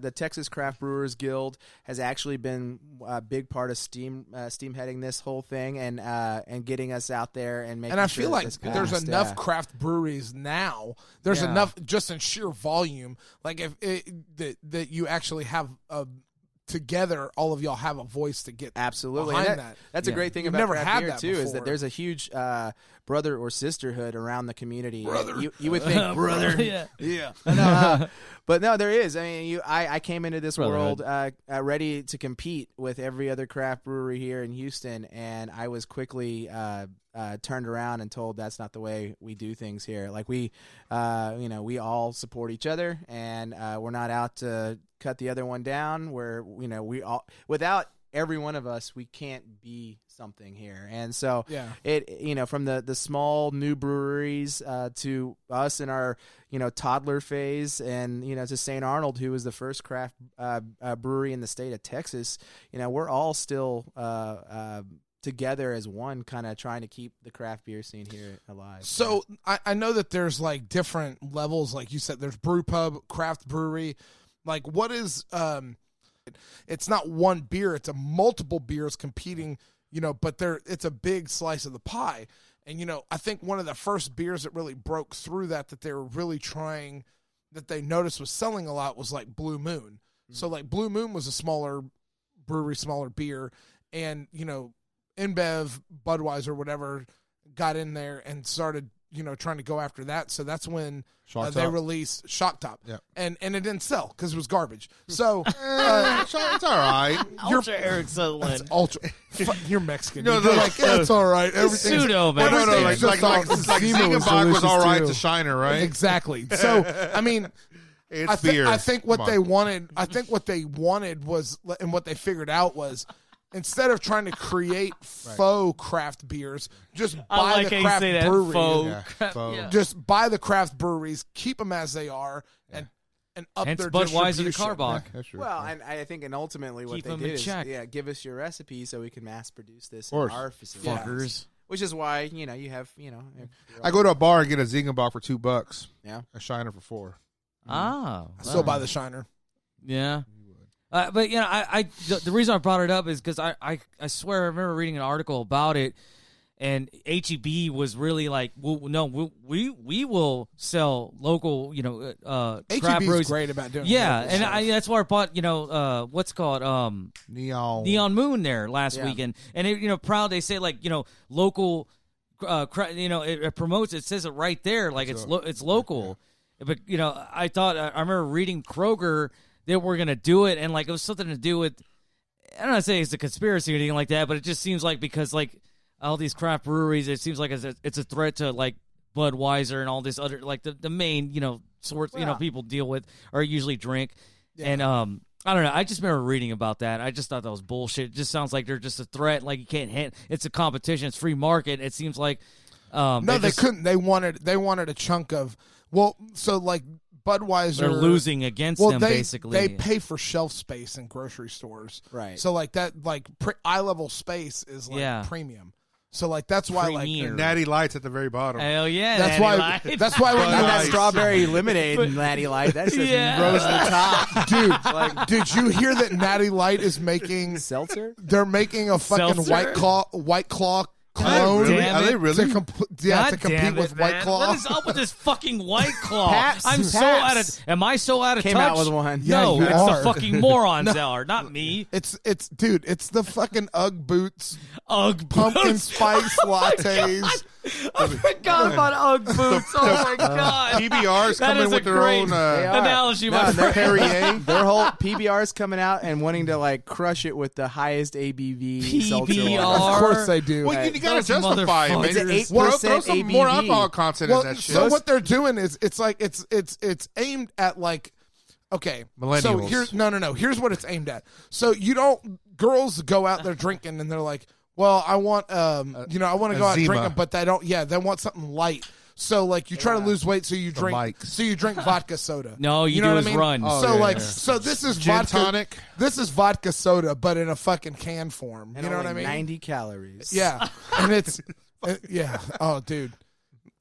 the Texas Craft Brewers Guild has actually been a big part of steamheading this whole thing and getting us out there and making. And I sure feel like there's enough craft. craft breweries now. There's enough just in sheer volume. Like that you actually have a. Together, all of y'all have a voice to get absolutely behind that. That's a great thing You've about never craft had beer that too. before. Is that there's a huge brother or sisterhood around the community. Brother. You would think brother, yeah. No, but no, there is. I mean, I came into this world ready to compete with every other craft brewery here in Houston, and I was quickly turned around and told that's not the way we do things here. Like we all support each other, and we're not out to cut the other one down. Where we all, without every one of us, we can't be something here. And so it from the small new breweries to us in our toddler phase, and to St. Arnold, who was the first craft brewery in the state of Texas, we're all still together as one, kind of trying to keep the craft beer scene here alive. So I know that there's like different levels, like you said, there's brew pub, craft brewery. Like what is it's not one beer, it's a multiple beers competing, but it's a big slice of the pie. And I think one of the first beers that really broke through that they were really trying, that they noticed was selling a lot, was like Blue Moon. Mm-hmm. So like Blue Moon was a smaller brewery, smaller beer, and InBev, Budweiser, whatever, got in there and started, trying to go after that. So that's when they released Shock Top. Yeah. And it didn't sell because it was garbage. So it's all right. Ultra Eric Sutherland. Ultra. You're Mexican. No, You're no, like, it's all right. Everything's pseudo, man. No, like Zima was Ziegenbach was delicious all right too. to Shiner, right? Exactly. So, I mean, It's beer. I think what they wanted. I think what they wanted was, and what they figured out was, instead of trying to create faux craft beers, just buy the craft breweries. Faux. Just buy the craft breweries, keep them as they are, and up Hence their Budweiser distribution. and Carbach. That's true. Well, and I think, and ultimately, what Keep they them did in is, check. give us your recipe so we can mass produce this in course. our facility. Fuckers. Which is why you have I go to a bar and get a Ziegenbach for $2. Yeah. A Shiner for $4. Ah, I still buy the Shiner. Yeah. But the reason I brought it up is because I swear I remember reading an article about it, and HEB was really like, we will sell local, HEB craft is breweries. great about doing and that's why I bought what's called Neon Moon there last weekend, and it, proud they say like local, it promotes, it says it right there like it's local, but I thought I remember reading Kroger that we're gonna do it, and like it was something to do with, I don't want to say it's a conspiracy or anything like that, but it just seems like because like all these craft breweries, it seems like it's a threat to like Budweiser and all this other like the main sorts people deal with or usually drink, and I don't know. I just remember reading about that. I just thought that was bullshit. It just sounds like they're just a threat. Like you can't it's a competition. It's free market. It seems like no, they couldn't. They wanted a chunk of so like Budweiser. They're losing against them basically. They pay for shelf space in grocery stores, right? So like that eye level space is like premium. So like that's why like Natty Light's at the very bottom. Hell yeah, that's Natty why. Light. That's why when that strawberry lemonade Natty Light, that's just rose to the top, dude. Like, did you hear that Natty Light is making seltzer? They're making a fucking Seltzer? White Claw clone. Are they really? To compete with White Claw. What is up with this fucking White Claw? Paps. I'm so out of. Am I so out of Came touch? out with one. No, Yeah, you it's are. the fucking morons are, not me. It's dude. It's the fucking UGG boots, Ugg pumpkin boots. spice lattes. I forgot about Ugg boots. Oh my god. PBR's That coming is with a their great own analogy. No, my they're friend. Perrier. Their whole PBR's coming out and wanting to like crush it with the hihighest ABV seltzer PBR. water. Of course they do. Well, you gotta Those justify it, man. It's an Throw 8% some more ABV. alcohol content in that shit. So what they're doing is it's aimed at like, okay, Millennials. So here's no. Here's what it's aimed at. So girls go out there drinking and they're like, well, I want I want to go out Zima. drinking, but they don't. Yeah, they want something light. So like you try to lose weight, so you drink. mics. So you drink vodka soda. No, you know do what is I mean? run. Oh, So yeah. so this is Gin vodka tonic. This is vodka soda, but in a fucking can form. And You know what I only mean? 90 calories. Yeah, and it's yeah. Oh, dude,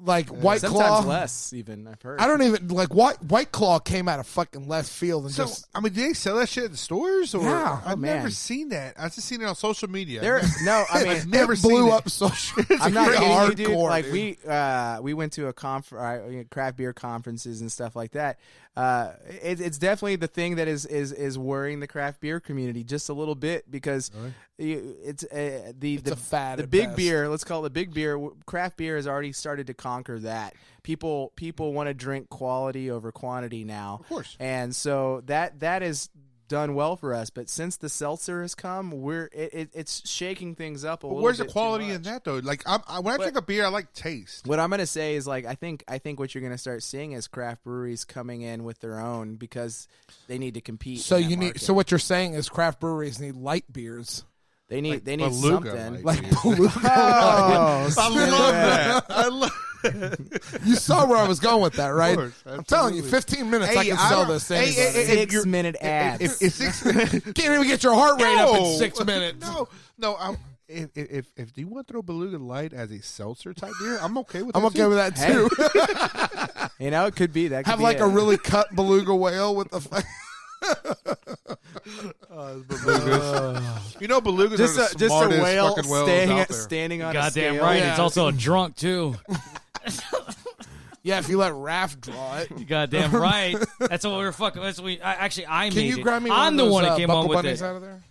like White Sometimes Claw. less, even, I've heard. I don't even like White Claw came out of fucking left field and So, just I mean, do they sell that shit at the stores? Or Yeah. I've man. never seen that. I've just seen it on social media. I've never it blew seen up social. I'm not It's kidding you, hardcore, dude. Like dude. we went to a craft beer conferences and stuff like that. It's definitely the thing that is worrying the craft beer community just a little bit because it's a fad the at big best. beer. Let's call it the big beer. Craft beer has already started to conquer that. People want to drink quality over quantity now, Of course. and so that is done well for us. But since the seltzer has come, it's shaking things up a But little where's bit the quality too in much. that though? Like when I drink a beer, I like taste. What I'm gonna say is like I think what you're gonna start seeing is craft breweries coming in with their own because they need to compete. So in that you need. market. So what you're saying is craft breweries need light beers. they need Beluga something. light Like Beluga. Oh, I love that. I love. You saw where I was going with that, right? course, I'm telling you, 15 minutes I Hey, can I sell don't- this to hey, anybody. hey, if 6-minute ads. If 6 Can't even get your heart rate up in No. 6 minutes. No. If you want to throw Beluga Light as a seltzer type beer, I'm okay with. I'm that okay too. with that too. It could be that. Could Have be like it. a really cut beluga whale with the. You know, belugas just are the a smartest whale fucking whales standing out there. standing on a Goddamn scale. right. Yeah. It's also a drunk too. Yeah, if you let Raph draw it. You goddamn right. That's what we were fucking. That's what we. I Can made you it. grab me? I'm the of those, one that came Buckle up with Bunnies it. out of there?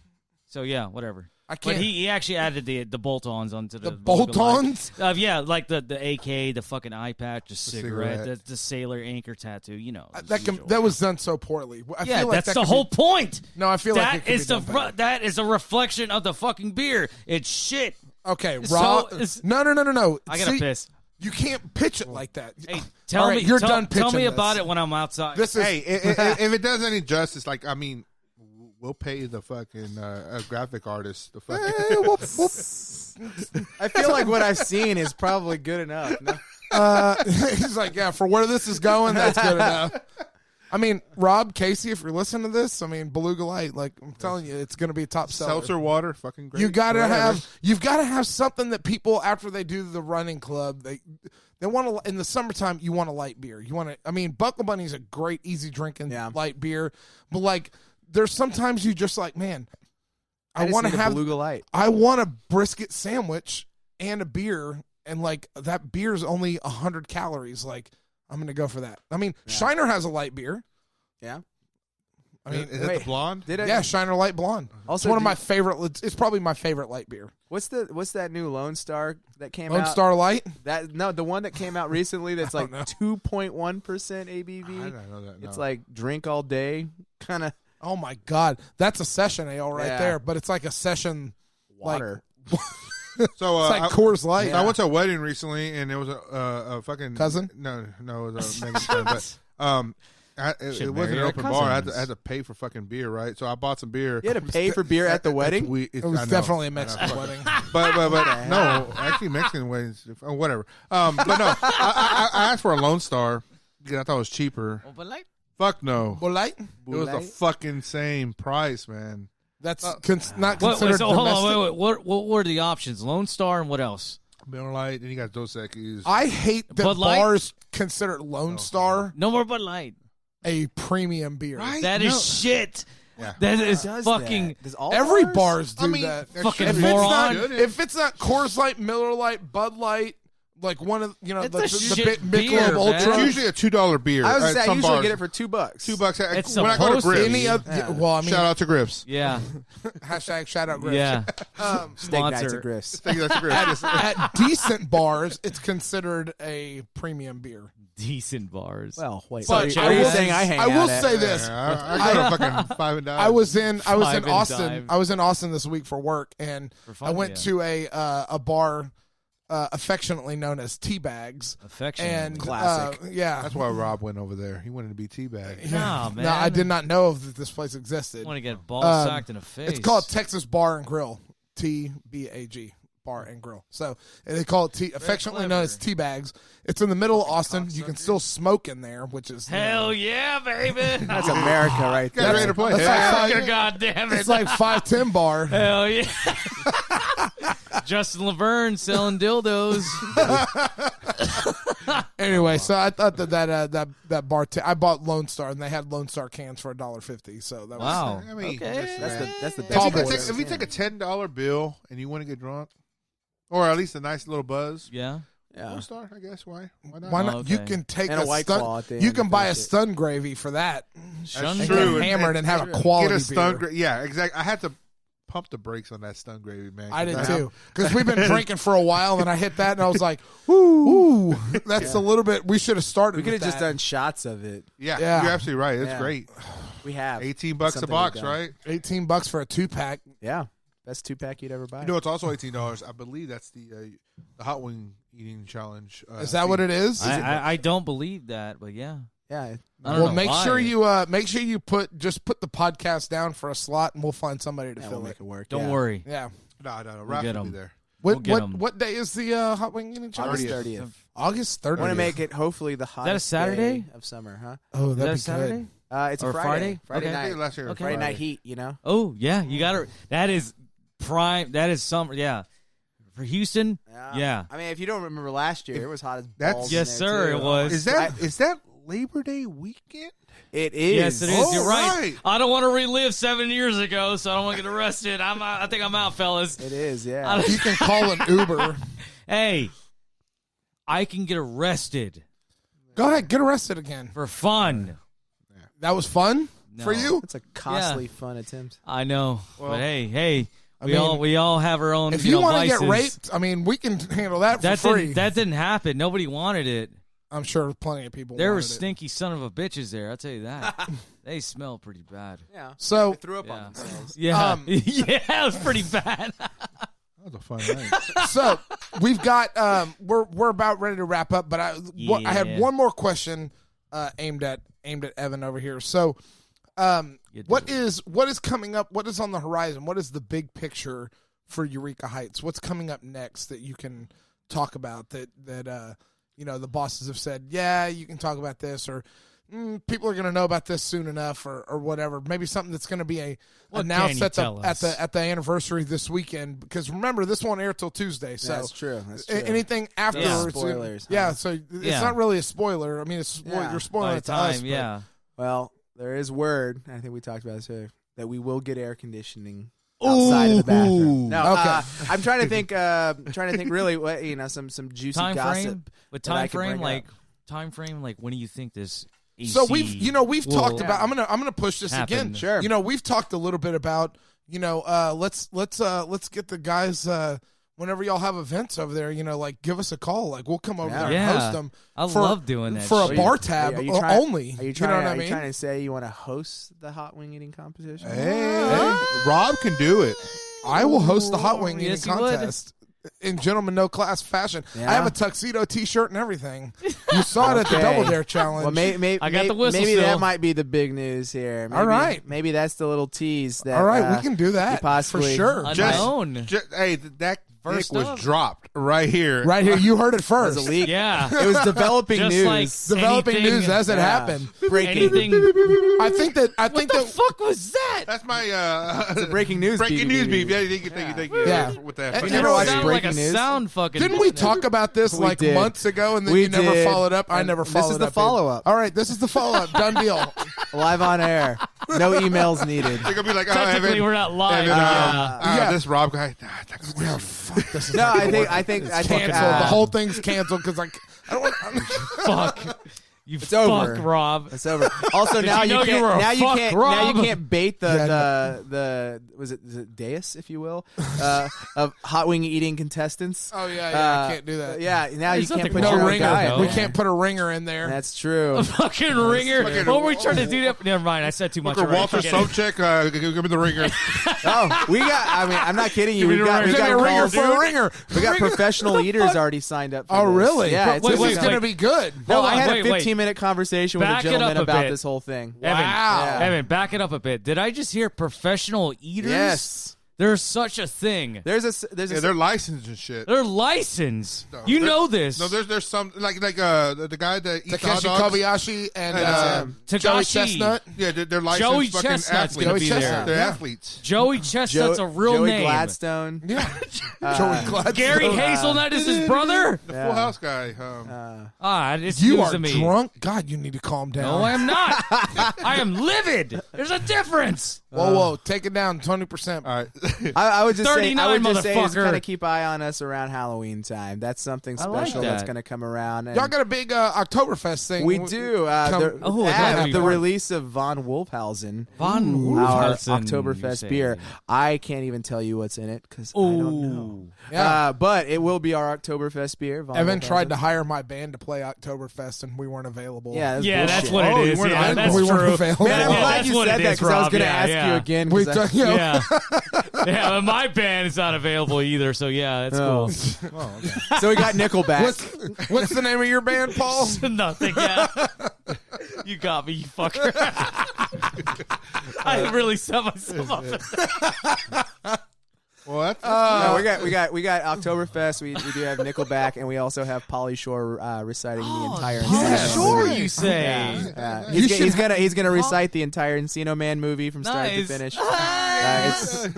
So yeah, whatever. I But can't. he actually added the bolt-ons onto the bolt-ons? Yeah, like the AK, the fucking eye patch, the cigarette, cigarette. the sailor anchor tattoo. You know That was done so poorly. I yeah, feel like that's that the could whole Be, point. no, I feel like it That could is be the done better. that is a reflection of the fucking beer. It's shit. Okay, So raw. it's- No. I gotta See, piss. You can't pitch it like that. Hey, All right, you're done Tell me pitching about this. it when I'm outside. This is Hey, if it does any justice, like I mean, we'll pay the fucking graphic artist. The fucking. I feel like what I've seen is probably good enough. No? he's like, yeah, for where this is going, that's good enough. I mean, Rob, Casey, if you're listening to this, I mean, Beluga Light, like I'm telling you, it's going to be a top seller. Seltzer water, fucking great. You've got to have something that people after they do the running club, they want to in the summertime. You want a light beer. You want to. I mean, Buckle Bunny's a great, easy drinking light beer, but like there's sometimes you just like, man, I want to have Beluga Light. I want a brisket sandwich and a beer, and like that beer's only 100 calories. Like I'm going to go for that. I mean, Shiner has a light beer. Yeah. I mean, is it the blonde? Yeah, Shiner Light Blonde. Also, it's one of my favorite. It's probably my favorite light beer. What's that new Lone Star that came Lone out? Star Light. The one that came out recently that's like 2.1% ABV. I don't know that. No. It's like drink all day kind of Oh my God, that's a session ale right Yeah. there. But it's like a session water. So it's like Coors Light. I went to a wedding recently, and it was a fucking cousin. No, it was a Megan's friend. But it wasn't an open bar. I had to pay for fucking beer, right? So I bought some beer. You had to pay for beer at the wedding? It was definitely a Mexican wedding. But no, actually Mexican weddings, whatever. But no, I asked for a Lone Star because I thought it was cheaper. Fuck no. Bud Light? It was the fucking same price, man. That's not considered so hold domestic. on, wait. What were the options? Lone Star and what else? Miller Lite, and you got Dos Equis. I hate that Bud Light? bars consider Lone Star No more Bud Light. a premium beer. Right? That is shit. Yeah. That is Does fucking that? Does all Every bars? bars do I mean, that. fucking If it's moron. not, if it's not Coors Light, Miller Light, Bud Light, like one of It's the a shit Michelob beer, man. Ultra. It's usually a $2 beer. I was at gonna say, I some usually bars. get it for $2. $2. It's When I go to supposed to Grips, Any other, Yeah. well, I mean, shout out to Grips. Yeah. hashtag shout out Grips. Yeah. Steak nights Sponsor. at Griff's. Thank you, that's Grips. At decent bars, it's considered a premium beer. Decent bars. Well, wait. But So I are you will- saying I hang I will out at? say this. I got a fucking $5 and $10. I was in Five and Austin. dime. I was in Austin this week for work, and For fun, I went yeah. to a bar affectionately known as Tea Bags. Affectionately. And Classic. yeah. That's why Rob went over there. He wanted to be teabagged. Nah, man. No, I did not know that this place existed. want to get ball sacked in the face. It's called Texas Bar and Grill. TBAG. Bar and Grill. So they call it affectionately known as Tea Bags. It's in the middle of Austin. You can still smoke in there, which is Hell yeah, baby. That's America right Guys there. ready to play? That's like five- God damn it. it's like 510 bar. Hell yeah. Justin Laverne selling dildos. Anyway, so I thought that bar. I bought Lone Star, and they had Lone Star cans for $1.50. So that was Wow. I mean, Okay. listen, That's the Tall best. boys. if you take a $10 bill and you want to get drunk, or at least a nice little buzz, Yeah. Yeah. Lone Star, I guess. Why not? Why not? okay. You can take And a a White stun. Claw at the You end can to buy a finish it. stun gravy for that. Shun That's And true. get hammered and have a Get quality a stun. beer. Yeah, exactly. I had to pump the brakes on that stun gravy, man. I did too, because we've been drinking for a while, and I hit that, and I was like, "Ooh, that's a little bit." We should have started. We could have with just that. done shots of it. Yeah, Yeah. you're absolutely right. It's Yeah. great. We have $18 a Something box, we've done. right? $18 for a 2-pack. Yeah, best 2-pack you'd ever buy. You know, it's also $18. I believe that's the hot wing eating challenge. Is that what it is? I don't believe that, but yeah. yeah, I don't Well, know make why. sure you put the podcast down for a slot, and we'll find somebody to we'll fill make it. it work. Don't yeah. worry. Yeah. No, We'll Raph get will be 'em. there. We'll get 'em. What day is the hot wing eating challenge? August 30th. August I 30th. want to make it hopefully the hottest Saturday? day of summer, huh? Oh, Is that'd that be Saturday? good. It's Or a Friday. Friday? Okay. I think night. last year was Okay. Friday night Friday. heat. You know. Oh, yeah. You got to. That is prime. That is summer. Yeah. For Houston? Yeah. I mean, if you don't remember last year, it was hot as That's- balls. Yes, in there, sir, too. it was. Is that Labor Day weekend? It is. Yes, it is. Oh, You're right. right. I don't want to relive 7 years ago, so I don't want to get arrested. I think I'm out, fellas. It is. Yeah. You can call an Uber. Hey, I can get arrested Go ahead, get arrested again. for fun. That was fun for No. you. It's a costly, fun attempt. I know, Well, but hey, I we mean, all have our own. If you want to vices. get raped, I mean, we can handle that for that free. that didn't happen. Nobody wanted it. I'm sure plenty of people. There were wanted it. stinky son of a bitches there. I'll tell you that. They smell pretty bad. Yeah. So They threw up Yeah. on themselves. Yeah, Um, yeah, it was pretty bad. That was a fun night. So we've got we're about ready to wrap up, but I had one more question aimed at Evan over here. So what is coming up? What is on the horizon? What is the big picture for Eureka Heights? What's coming up next that you can talk about that the bosses have said, yeah, you can talk about this, or people are going to know about this soon enough, or whatever. Maybe something that's going to be announced at the anniversary this weekend. Because remember, this won't air till Tuesday. So that's true. Anything afterwards, spoilers. Yeah, so it's not really a spoiler. I mean, you're spoiling it to us. Yeah. Well, there is word. I think we talked about this earlier, that we will get air conditioning outside of the bathroom. No, okay. I'm trying to think. Really, what some juicy Time gossip. frame? With time frame, like when do you think this? AC So we've talked about. I'm gonna push this happen. again. Sure. We've talked a little bit about. Let's get the guys. Whenever y'all have events over there, give us a call. Like we'll come over there and host them. I love doing that for shit. a bar tab only. Are you trying to say you want to host the hot wing eating competition? Hey, Rob can do it. I will host the hot wing Yes, eating you would. contest in gentleman no class fashion. Yeah. I have a tuxedo T-shirt and everything. You saw it at the Okay. Double Dare Challenge. Well, I got the whistle maybe still. that might be the big news here. Maybe, All right. Maybe that's the little tease. That, All right, we can do that possibly- for sure. Unknown. Hey, that First dick was up. dropped right here. Right here, you heard it It first. was a leak. Yeah. It was developing Just news. like Developing anything- news as it Yeah. happened. Breaking. Anything. I think What the that fuck was that? That's my It's a breaking news. breaking news beef. Yeah, thank you. Yeah. With that. And You you never know, watched Sounded breaking like a news? sound fucking. didn't we talk about this We like did. months ago, and then We you never did. followed up? I And never this followed up. is the follow-up. All right, this is the follow-up. Done deal. Live on air. No emails needed. They're gonna be like, Technically, we're not live. Yeah. this Rob guy. Yeah, fuck this. Is No, not I gonna think work. I think I It's think canceled. The whole thing's canceled because I don't want. Fuck. You It's fuck, over. Rob. It's over. Also, now you know you you were a can't. Now fuck, you can't. Rob? Now you can't bait Yeah, the was it dais, if you will, of hot wing eating contestants. Oh yeah, I can't do that. Yeah, now There's you can't nothing put wrong your No with own ringer. guy. though. We can't put a ringer in there. That's true. A fucking ringer. fucking- What were we trying to do? Never mind. I said too much. already. Walter Forget it. Sobchak, give me the ringer. Oh, we got. I mean, I'm not kidding you. Give me We the got. ringer. We Give me got a ringer calls. for a ringer. We got professional eaters already signed up. For Oh this. really? Yeah. It's This wait, is wait. going to be good. No, Hold I on, had wait, a wait. 15-minute conversation with Back a it up gentleman a about bit. this whole thing. Evan, Wow. Evan, back it up a bit. Did I just hear professional eaters? Yes. There's such a thing. There's a Yeah, they're licensed and shit. They're licensed. No, You there- know this. No, there's some like the guy that eats hot Takeshi dogs. Kobayashi and And, Joey Takashi. Chestnut. Yeah, they're licensed Joey fucking Chestnut's athletes. gonna be there. They're Yeah. athletes. Joey Chestnut's a real Joey name. Gladstone. Yeah. Joey Gladstone. Gary Hazelnut is his brother? The Full House guy. It's You news are to me. drunk. God, you need to calm down. No, I am not. I am livid. There's a difference. Whoa, take it down 20%. All right. I would just say, 39, is motherfucker. kind of keep eye on us around Halloween time. That's something I like special that's that. going to come around. And Y'all got a big Oktoberfest thing. we do. Come- Oh, that'd be the fun. release of Von Wolfhausen, Von our Wolfhausen, you Oktoberfest say. beer. I can't even tell you what's in it because I don't know. Yeah. But it will be our Oktoberfest beer. Von Evan Wolfhausen. tried to hire my band to play Oktoberfest, and we weren't available. Yeah, Yeah, that's what Oh, it you is. weren't Yeah, available. that's we weren't true. available. Man, I'm Yeah, glad that's you what said it that is, because I was Rob. going to Yeah, ask yeah. you again. We 'cause I- done, you know, Yeah. Yeah, but my band is not available either, so yeah, that's Oh. cool. So we got Nickelback. what's the name of your band, Paul? Nothing, yeah. You got me, you fucker. I really set myself up. Well, that's No, we got Oktoberfest. We do have Nickelback, and we also have Pauly Shore reciting the entire. yes. Encino Sure, movie. you say. Yeah. You He's gonna recite the entire Encino Man movie from start to Nice. finish. It's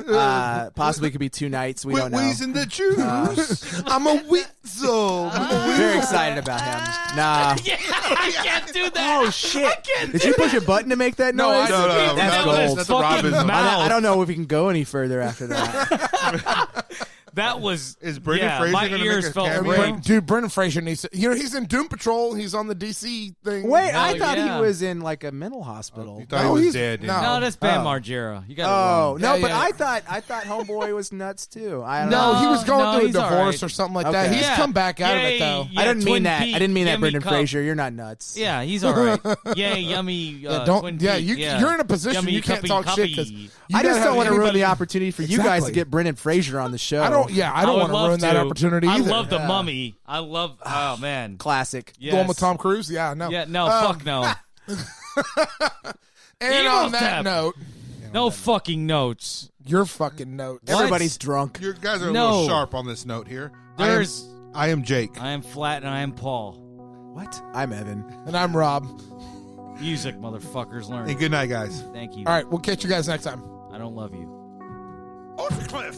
possibly could be 2 nights. We don't know. Wheeze in the juice. I'm a weasel. Very excited about him. Nah. Yeah, I can't do that. Oh shit! I can't Did do you push a button to make that No, noise? No, That's no, gold. that's a Robin. I don't know if we can go any further after that. That was. Is Brendan yeah, Fraser my gonna ears make a felt cameo? real. Dude, Brendan Fraser needs to. He's in Doom Patrol. He's on the DC thing. Wait, Hell I thought yeah. he was in like a mental hospital. You thought No, he was he's- dead. no. No, that's Bam Oh. Margera. You got Oh it no, Yeah, but yeah. I thought Homeboy was nuts too. I don't No, know. he was going no, through a he's all divorce right. or something like Okay. that. He's Yeah. come back out of it Yay, though. yeah, I didn't Twin mean that. Peaks, I didn't mean that, Yummy Brendan Cup. Fraser. You're not nuts. Yeah, he's all right. Yay, yummy. Don't. Yeah, you're in a position Yummy you can't cuppy talk shit cuppy. because I just don't want to ruin the opportunity for you guys to Exactly. get Brendan Fraser on the show. I don't don't want to ruin that opportunity either. I love The Mummy. I love. Oh man, classic. Yes. The one with Tom Cruise. Yeah, no. Yeah, no, fuck no. And on that note, no fucking notes. Your fucking note. Everybody's drunk. You guys are a No. little sharp on this note here. There's. I am Jake. I am Flat and I am Paul. What? I'm Evan. And I'm Rob. Music, motherfuckers, learn. And good night, guys. Thank you. All right, we'll catch you guys next time. I don't love you. Off the cliff.